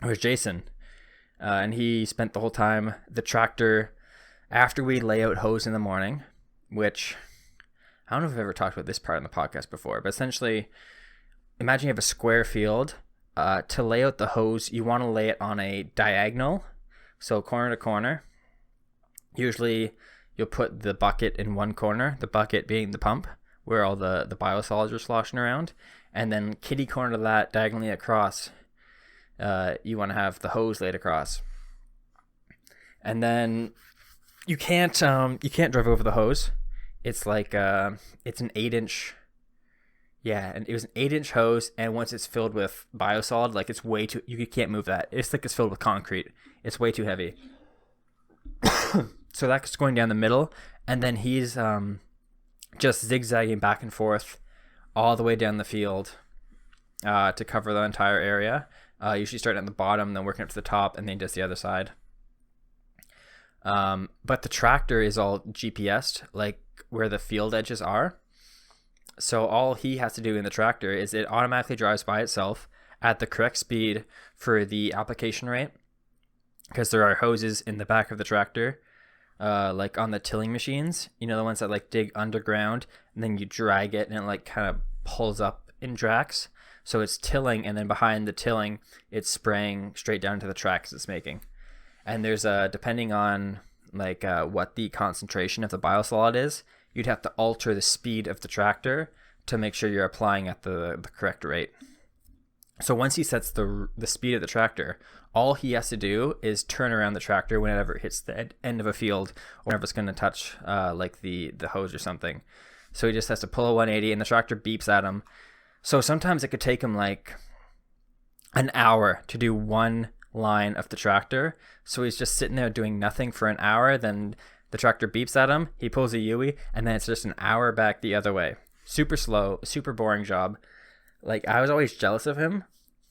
Speaker 2: was Jason. And he spent the whole time the tractor after we lay out hose in the morning, which I don't know if I've ever talked about this part in the podcast before, but essentially imagine you have a square field. To lay out the hose, you want to lay it on a diagonal, so corner to corner. Usually you'll put the bucket in one corner, the bucket being the pump, where all the biosolids are sloshing around, and then kitty corner to that, diagonally across, you want to have the hose laid across. And then you can't drive over the hose. It's like it's an 8-inch. Yeah, and it was an 8-inch hose, and once it's filled with biosolid, like it's way too, you can't move that. It's like it's filled with concrete. It's way too heavy. So that's going down the middle, and then he's just zigzagging back and forth all the way down the field to cover the entire area. Usually starting at the bottom, then working up to the top, and then just the other side. But the tractor is all GPSed, like where the field edges are. So all he has to do in the tractor is it automatically drives by itself at the correct speed for the application rate, because there are hoses in the back of the tractor, like on the tilling machines, you know, the ones that like dig underground and then you drag it and it like kind of pulls up in tracks. So it's tilling, and then behind the tilling, it's spraying straight down to the tracks it's making. And there's depending on like what the concentration of the biosolid is, you'd have to alter the speed of the tractor to make sure you're applying at the correct rate. So once he sets the speed of the tractor, all he has to do is turn around the tractor whenever it hits the end of a field, or whenever it's going to touch like the hose or something. So he just has to pull a 180, and the tractor beeps at him. So sometimes it could take him like an hour to do one line of the tractor. So he's just sitting there doing nothing for an hour. Then the tractor beeps at him, he pulls a Yui, and then it's just an hour back the other way. Super slow, super boring job. Like, I was always jealous of him,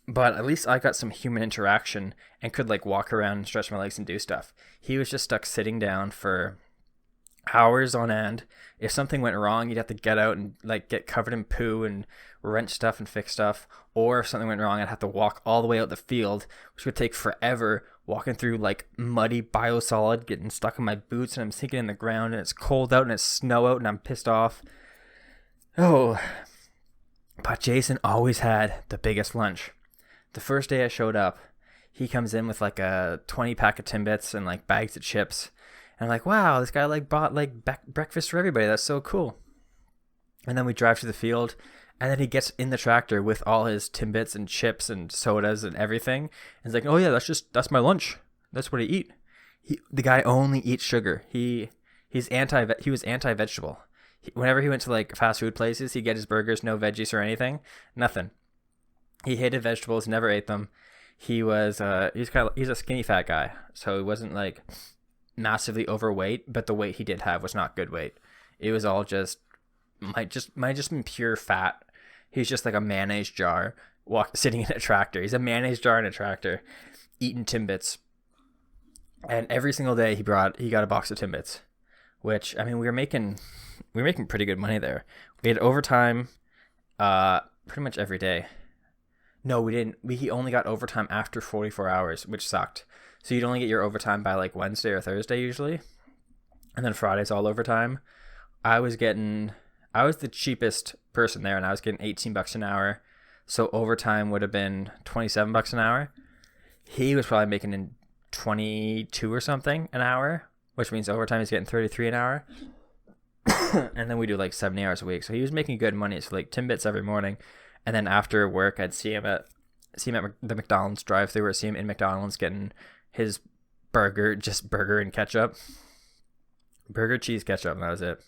Speaker 2: but at least I got some human interaction and could like walk around and stretch my legs and do stuff. He was just stuck sitting down for hours on end. If something went wrong, you'd have to get out and like get covered in poo and wrench stuff and fix stuff. Or if something went wrong, I'd have to walk all the way out the field, which would take forever, walking through like muddy biosolid, getting stuck in my boots, and I'm sinking in the ground, and it's cold out and it's snow out and I'm pissed off. Oh, but Jason always had the biggest lunch. The first day I showed up, he comes in with like a 20 pack of Timbits and like bags of chips. And I'm like, wow, this guy like bought like breakfast for everybody. That's so cool. And then we drive to the field, and then he gets in the tractor with all his Timbits and chips and sodas and everything. And he's like, oh yeah, that's my lunch. That's what I eat. The guy only eats sugar. He was anti-vegetable. Whenever he went to like fast food places, he'd get his burgers, no veggies or anything, nothing. He hated vegetables, never ate them. He's a skinny fat guy, so he wasn't like massively overweight, but the weight he did have was not good weight. It was all might just been pure fat. He's just like a mayonnaise jar sitting in a tractor. He's a mayonnaise jar in a tractor, eating Timbits. And every single day he got a box of Timbits, which, I mean, we were making pretty good money there. We had overtime pretty much every day. No, we didn't. He only got overtime after 44 hours, which sucked. So you'd only get your overtime by like Wednesday or Thursday usually. And then Friday's all overtime. I was the cheapest person there, and I was getting $18 an hour. So overtime would have been $27 an hour. He was probably making in 22 or something an hour, which means overtime he's getting 33 an hour. And then we do like 70 hours a week. So he was making good money. So like Timbits every morning. And then after work, I'd see him at the McDonald's drive-thru, or see him in McDonald's getting his burger, just burger and ketchup. Burger, cheese, ketchup, and that was it.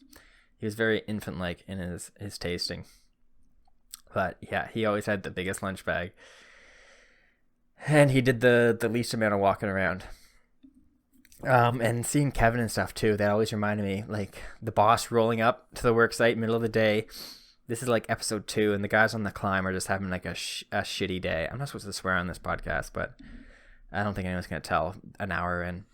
Speaker 2: He was very infant-like in his tasting. But yeah, he always had the biggest lunch bag. And he did the least amount of walking around. And seeing Kevin and stuff too, that always reminded me, like, the boss rolling up to the work site middle of the day. This is like episode 2, and the guys on the climb are just having like a shitty day. I'm not supposed to swear on this podcast, but I don't think anyone's going to tell an hour in.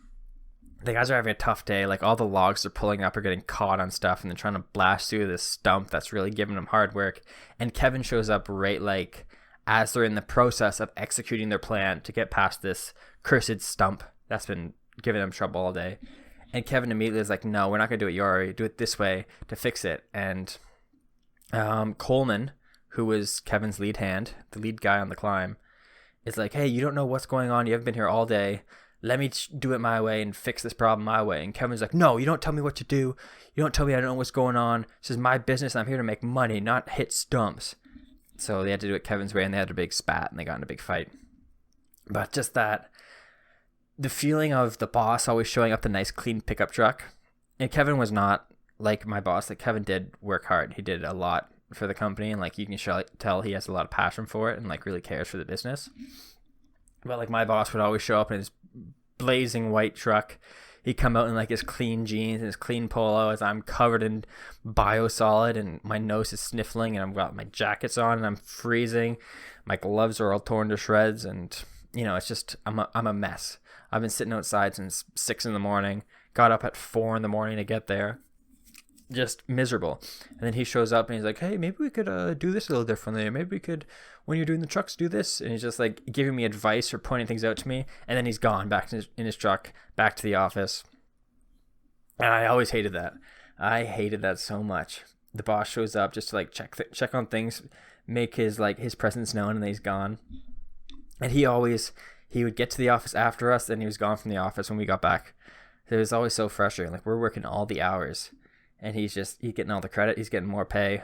Speaker 2: The guys are having a tough day. Like, all the logs they're pulling up are getting caught on stuff, and they're trying to blast through this stump that's really giving them hard work. And Kevin shows up right, like, as they're in the process of executing their plan to get past this cursed stump that's been giving them trouble all day. And Kevin immediately is like, no, we're not going to do it your way. Do it this way to fix it. And Coleman, who was Kevin's lead hand, the lead guy on the climb, is like, hey, you don't know what's going on. You haven't been here all day. Let me do it my way and fix this problem my way. And Kevin's like, no, you don't tell me what to do. You don't tell me I don't know what's going on. This is my business, and I'm here to make money, not hit stumps. So they had to do it Kevin's way, and they had a big spat, and they got in a big fight. But just that, the feeling of the boss always showing up the nice, clean pickup truck. And Kevin was not like my boss. Like, Kevin did work hard. He did a lot for the company, and like, you can tell he has a lot of passion for it and like really cares for the business. But like, my boss would always show up in his blazing white truck. He'd come out in like his clean jeans and his clean polo as I'm covered in biosolid and my nose is sniffling and I've got my jackets on and I'm freezing. My gloves are all torn to shreds, and you know, it's just I'm a mess. I've been sitting outside since 6 a.m. Got up at 4 a.m. to get there. Just miserable. And then he shows up and he's like, hey, maybe we could do this a little differently. Maybe we could, when you're doing the trucks, do this. And he's just like giving me advice or pointing things out to me. And then he's gone back in his truck, back to the office. And I always hated that. I hated that so much. The boss shows up just to like check on things, make his presence known, and then he's gone. And he would get to the office after us, and he was gone from the office when we got back. It was always so frustrating. Like, we're working all the hours, and he's getting all the credit. He's getting more pay.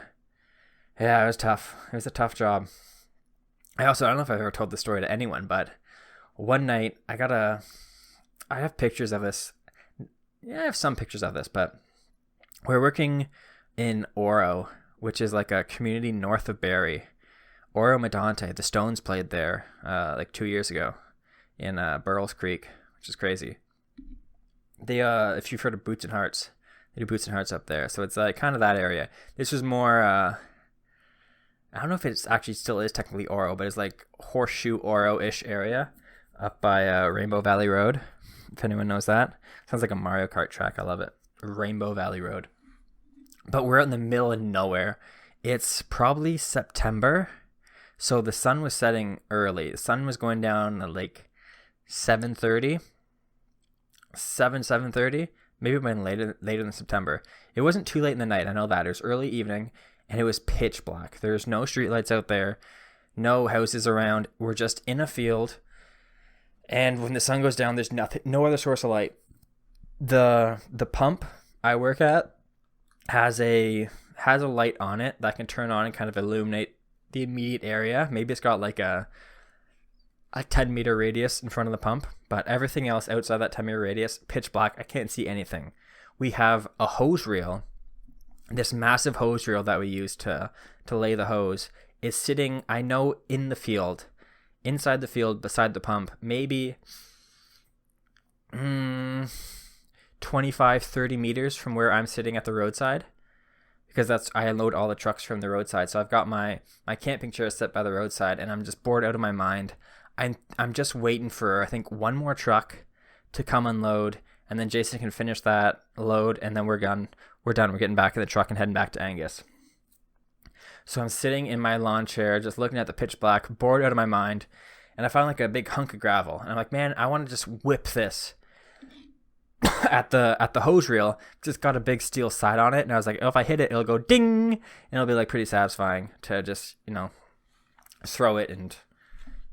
Speaker 2: Yeah, it was tough. It was a tough job. I don't know if I've ever told this story to anyone, but one night I have pictures of this. Yeah, I have some pictures of this, but we're working in Oro, which is like a community north of Barrie. Oro Medonte, the Stones played there like 2 years ago in Burles Creek, which is crazy. They if you've heard of Boots and Hearts, they do Boots and Hearts up there, so it's like kind of that area. This was more I don't know if it's actually still is technically Oro, but it's like Horseshoe Oro-ish area up by Rainbow Valley Road, if anyone knows that. Sounds like a Mario Kart track. I love it. Rainbow Valley Road. But we're out in the middle of nowhere. It's probably September. So the sun was setting early. The sun was going down at like 7:30, maybe it went later than September. It wasn't too late in the night. I know that. It was early evening, and it was pitch black. There's no streetlights out there, no houses around. We're just in a field, and when the sun goes down, there's no other source of light. The pump I work at has a light on it that can turn on and kind of illuminate the immediate area. Maybe it's got like a 10-meter radius in front of the pump, but everything else outside that 10-meter radius, pitch black. I can't see anything. We have a hose reel. This massive hose reel that we use to lay the hose is sitting, I know, in the field, inside the field beside the pump, maybe 25-30 meters from where I'm sitting at the roadside. Because I unload all the trucks from the roadside. So I've got my camping chair set by the roadside, and I'm just bored out of my mind. I'm just waiting for, I think, one more truck to come unload, and then Jason can finish that load, and then we're done. We're getting back in the truck and heading back to Angus. So I'm sitting in my lawn chair, just looking at the pitch black, bored out of my mind, and I found like a big hunk of gravel, and I'm like, man, I want to just whip this. at the hose reel, just got a big steel side on it, and I was like, oh, if I hit it, it'll go ding, and it'll be like pretty satisfying to just, you know, throw it and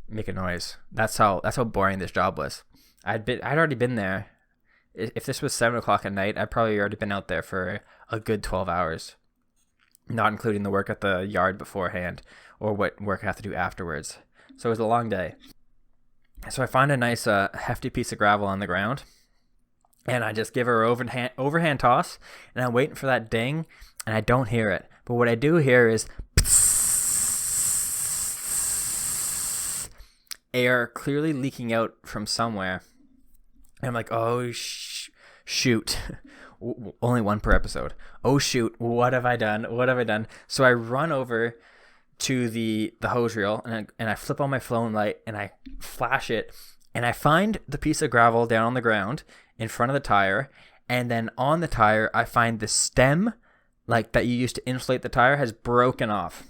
Speaker 2: make a noise. That's how boring this job was. I'd already been there. If this was 7 o'clock at night, I'd probably already been out there for a good 12 hours, not including the work at the yard beforehand or what work I have to do afterwards. So it was a long day. So I find a nice hefty piece of gravel on the ground, and I just give her an overhand toss, and I'm waiting for that ding, and I don't hear it. But what I do hear is, air clearly leaking out from somewhere. And I'm like, oh, shoot. Only one per episode. Oh, shoot. What have I done? What have I done? So I run over to the hose reel, and I flip on my phone light, and I flash it, and I find the piece of gravel down on the ground in front of the tire. And then on the tire, I find the stem, like that you used to inflate the tire, has broken off.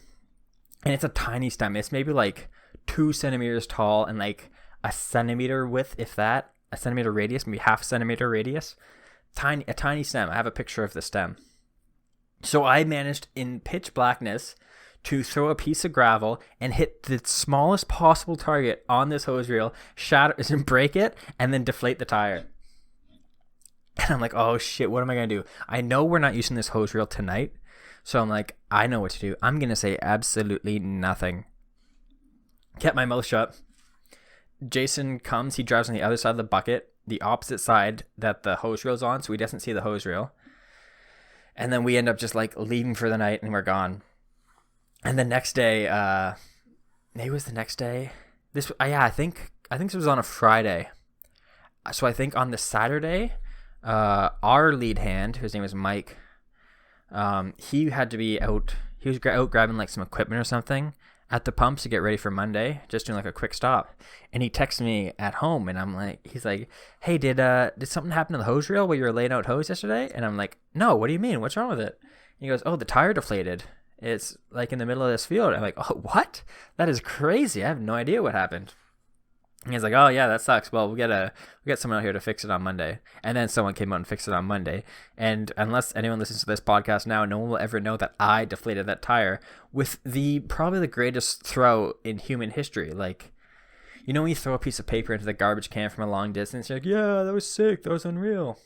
Speaker 2: And it's a tiny stem. It's maybe like 2 centimeters tall and like a centimeter width, if that, a centimeter radius, maybe half a centimeter radius. A tiny stem. I have a picture of the stem. So I managed in pitch blackness to throw a piece of gravel and hit the smallest possible target on this hose reel, break it, and then deflate the tire. And I'm like, oh shit, what am I going to do? I know we're not using this hose reel tonight. So I'm like, I know what to do. I'm going to say absolutely nothing. Kept my mouth shut. Jason comes, he drives on the other side of the bucket, the opposite side that the hose reel's on, so he doesn't see the hose reel. And then we end up just like leaving for the night, and we're gone. And the next day, maybe it was the next day. I think this was on a Friday. So I think on the Saturday, our lead hand, whose name was Mike, he had to be out. He was out grabbing like some equipment or something at the pumps to get ready for Monday, just doing like a quick stop. And he texts me at home, and I'm like, he's like, hey, did something happen to the hose reel while you were laying out hose yesterday? And I'm like, no, what do you mean? What's wrong with it? And he goes, oh, the tire deflated. It's like in the middle of this field. I'm like, oh, what? That is crazy. I have no idea what happened. And he's like, oh yeah, that sucks. Well, we get someone out here to fix it on Monday. And then someone came out and fixed it on Monday. And unless anyone listens to this podcast now, no one will ever know that I deflated that tire with probably the greatest throw in human history. Like, you know when you throw a piece of paper into the garbage can from a long distance, you're like, yeah, that was sick. That was unreal.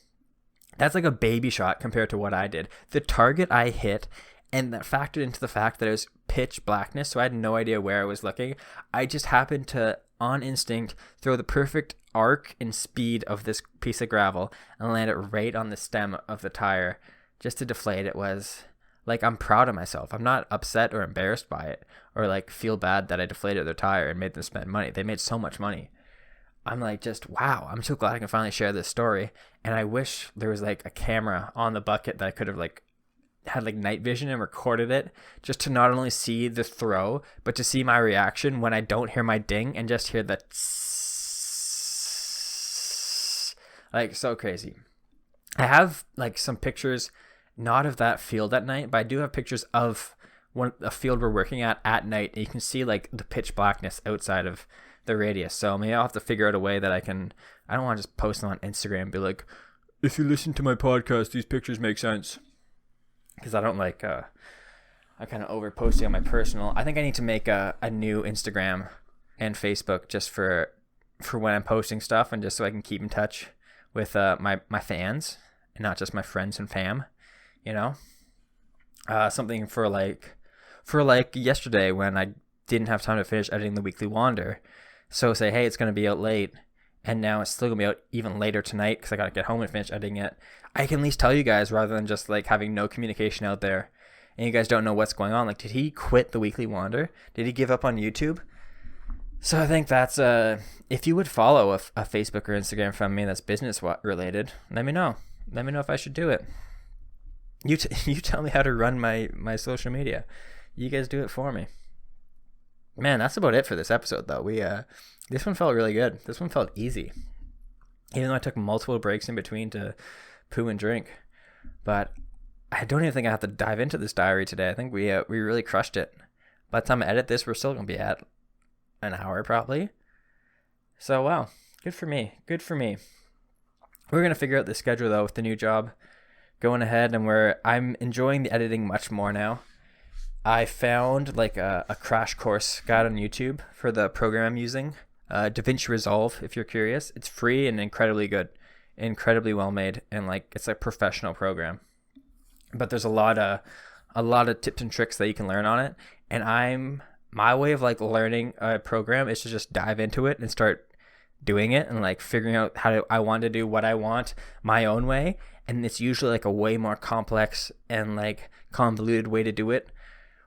Speaker 2: That's like a baby shot compared to what I did. The target I hit, and that factored into the fact that it was pitch blackness, so I had no idea where I was looking. I just happened to, on instinct, throw the perfect arc and speed of this piece of gravel and land it right on the stem of the tire just to deflate. It was like, I'm proud of myself. I'm not upset or embarrassed by it or like feel bad that I deflated their tire and made them spend money. They made so much money. I'm like, just wow, I'm so glad I can finally share this story. And I wish there was like a camera on the bucket that I could have like had like night vision and recorded it, just to not only see the throw, but to see my reaction when I don't hear my ding and just hear the like, so crazy. I have like some pictures, not of that field at night, but I do have pictures of a field we're working at night, and you can see like the pitch blackness outside of the radius. So maybe I'll have to figure out a way that I don't want to just post them on Instagram and be like, if you listen to my podcast, these pictures make sense. Because I don't like, I kind of over posting on my personal. I think I need to make a new Instagram and Facebook just for when I'm posting stuff, and just so I can keep in touch with my fans and not just my friends and fam, you know. Something for like yesterday when I didn't have time to finish editing the Weekly Wander. So say, hey, it's going to be out late, and now it's still going to be out even later tonight because I got to get home and finish editing it. I can at least tell you guys rather than just like having no communication out there and you guys don't know what's going on. Like, did he quit the Weekly Wander? Did he give up on YouTube? So I think that's if you would follow a Facebook or Instagram from me that's business related, let me know. Let me know if I should do it. You tell me how to run my social media. You guys do it for me. Man, that's about it for this episode though. This one felt really good. This one felt easy, even though I took multiple breaks in between to poo and drink. But I don't even think I have to dive into this diary today. I think we really crushed it. By the time I edit this, we're still gonna be at an hour probably. So wow, good for me. Good for me. We're gonna figure out the schedule though with the new job going ahead, and I'm enjoying the editing much more now. I found like a crash course guide on YouTube for the program I'm using, DaVinci Resolve. If you're curious, it's free and incredibly good, incredibly well made, and like it's a professional program. But there's a lot of tips and tricks that you can learn on it. And my way of like learning a program is to just dive into it and start doing it and like figuring out I want to do what I want my own way. And it's usually like a way more complex and like convoluted way to do it.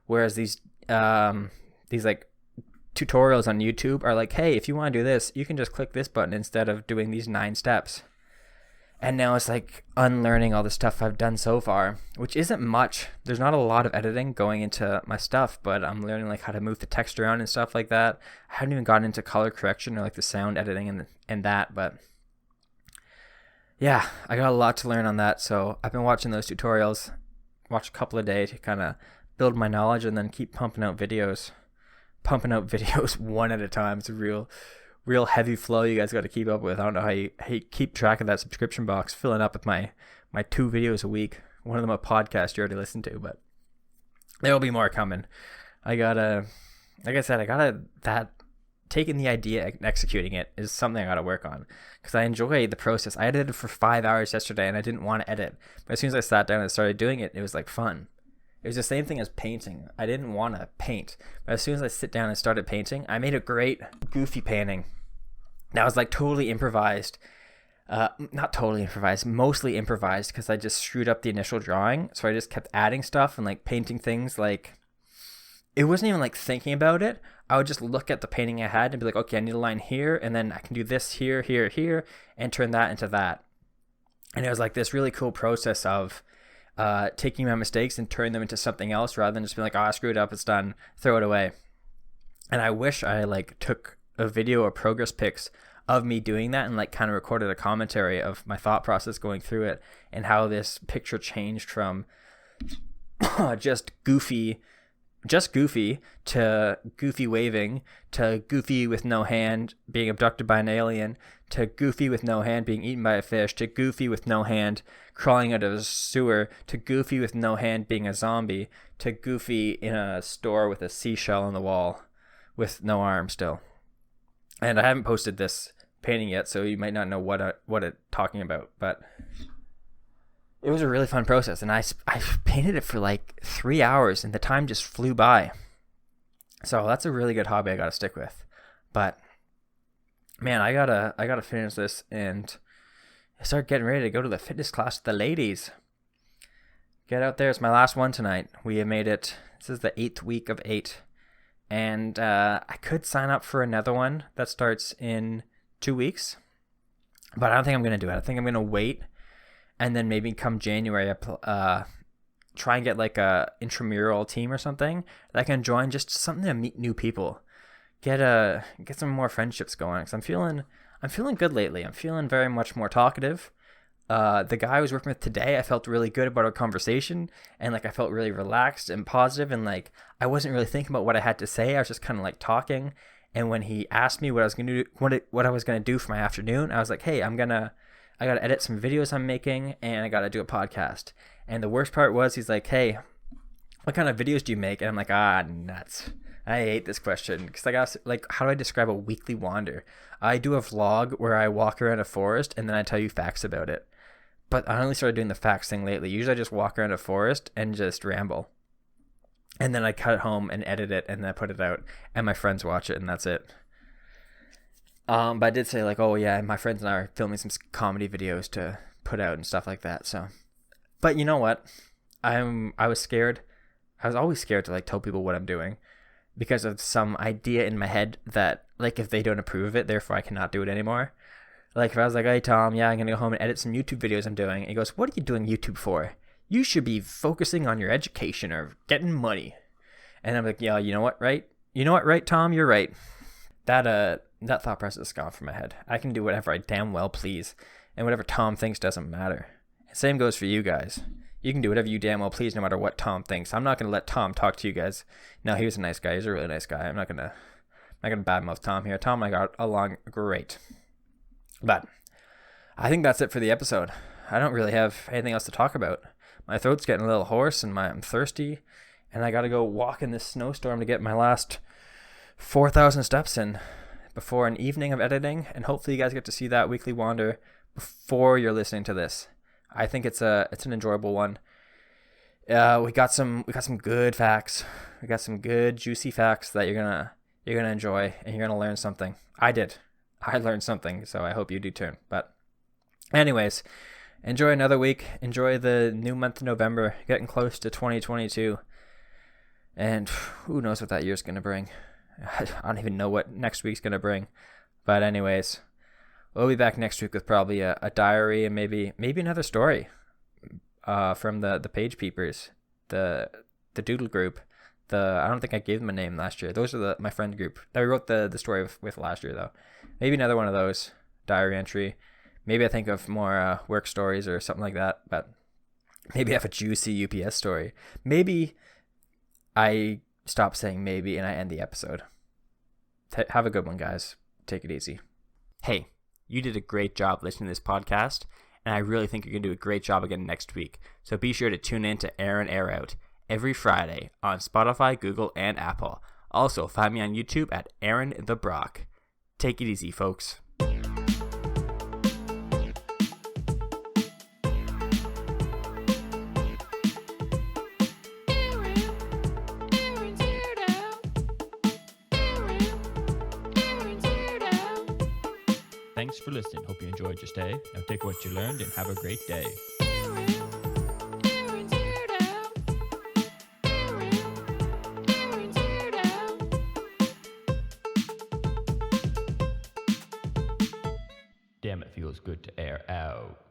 Speaker 2: Whereas these like tutorials on YouTube are like, hey, if you want to do this, you can just click this button instead of doing these 9 steps. And now it's like unlearning all the stuff I've done so far, which isn't much. There's not a lot of editing going into my stuff, but I'm learning like how to move the text around and stuff like that. I haven't even gotten into color correction or like the sound editing and that, but yeah, I got a lot to learn on that. So I've been watching those tutorials, watch a couple a day to kind of build my knowledge, and then keep pumping out videos one at a time. It's a real heavy flow you guys got to keep up with. I don't know how you keep track of that subscription box filling up with my 2 videos a week. One of them a podcast you already listened to, but there'll be more coming. Like I said, taking the idea and executing it is something I gotta work on, because I enjoy the process. I edited for 5 hours yesterday and I didn't want to edit, but as soon as I sat down and started doing it, it was like fun. It was the same thing as painting. I didn't want to paint, but as soon as I sit down and started painting, I made a great goofy painting that was like totally improvised. Not totally improvised, mostly improvised, because I just screwed up the initial drawing. So I just kept adding stuff and like painting things. Like, it wasn't even like thinking about it. I would just look at the painting I had and be like, okay, I need a line here, and then I can do this here, here, here, and turn that into that. And it was like this really cool process of taking my mistakes and turning them into something else, rather than just being like, oh, I screwed up, it's done, throw it away. And I wish I like took a video or progress pics of me doing that and like kind of recorded a commentary of my thought process going through it, and how this picture changed from just goofy to goofy waving, to goofy with no hand being abducted by an alien, to goofy with no hand being eaten by a fish, to goofy with no hand crawling out of a sewer, to goofy with no hand being a zombie, to goofy in a store with a seashell on the wall with no arm still. And I haven't posted this painting yet, so you might not know what it's talking about, but it was a really fun process, and I painted it for like 3 hours, and the time just flew by. So that's a really good hobby I gotta stick with. But man, I gotta finish this and start getting ready to go to the fitness class with the ladies. Get out there. It's my last one tonight. We have made it. This is the 8th week of 8. And I could sign up for another one that starts in 2 weeks, but I don't think I'm going to do it. I think I'm going to wait, and then maybe come January, try and get like a intramural team or something that I can join, just something to meet new people, get some more friendships going. Because I'm feeling good lately. I'm feeling very much more talkative. The guy I was working with today, I felt really good about our conversation, and like I felt really relaxed and positive, and like I wasn't really thinking about what I had to say. I was just kind of like talking. And when he asked me what I was gonna do, what I was gonna do for my afternoon, I was like, hey, I gotta edit some videos I'm making, and I gotta do a podcast. And the worst part was, he's like, hey, what kind of videos do you make? And I'm like, nuts. I hate this question, because I got like, how do I describe a weekly wander? I do a vlog where I walk around a forest and then I tell you facts about it. But I only started doing the facts thing lately. Usually I just walk around a forest and just ramble. And then I cut it home and edit it, and then I put it out, and my friends watch it, and that's it. But I did say like, oh yeah, my friends and I are filming some comedy videos to put out and stuff like that. So, but you know what? I was scared. I was always scared to like tell people what I'm doing, because of some idea in my head that like if they don't approve of it, therefore I cannot do it anymore. Like if I was like, hey Tom, yeah, I'm gonna go home and edit some YouTube videos I'm doing. And he goes, what are you doing YouTube for? You should be focusing on your education or getting money. And I'm like, yeah, you know what, right? You know what, right, Tom? You're right. That thought process is gone from my head. I can do whatever I damn well please, and whatever Tom thinks doesn't matter. Same goes for you guys. You can do whatever you damn well please, no matter what Tom thinks. I'm not gonna let Tom talk to you guys. No, he was a nice guy. He's a really nice guy. I'm not gonna badmouth Tom here. Tom and I got along great. But I think that's it for the episode. I don't really have anything else to talk about. My throat's getting a little hoarse, and I'm thirsty, and I gotta go walk in this snowstorm to get my last 4,000 steps in before an evening of editing, and hopefully you guys get to see that weekly wander before you're listening to this. I think it's an enjoyable one. We got some good facts. We got some good juicy facts that you're gonna enjoy, and you're gonna learn something. I learned something, so I hope you do too. But anyways, enjoy another week. Enjoy the new month of November, getting close to 2022. And who knows what that year's going to bring. I don't even know what next week's going to bring. But anyways, we'll be back next week with probably a diary and maybe another story from the Page Peepers, the Doodle group. I don't think I gave them a name last year. Those are my friend group that we wrote the story with last year, though. Maybe another one of those diary entry. Maybe I think of more work stories or something like that. But maybe I have a juicy UPS story. Maybe I stop saying maybe and I end the episode. Have a good one, guys. Take it easy. Hey, you did a great job listening to this podcast, and I really think you're going to do a great job again next week. So be sure to tune in to Air In, Air Out every Friday on Spotify, Google, and Apple. Also, find me on YouTube at Aaron the Brock. Take it easy, folks.
Speaker 1: Thanks for listening. Hope you enjoyed your stay. Now take what you learned and have a great day. Damn, it feels good to air out.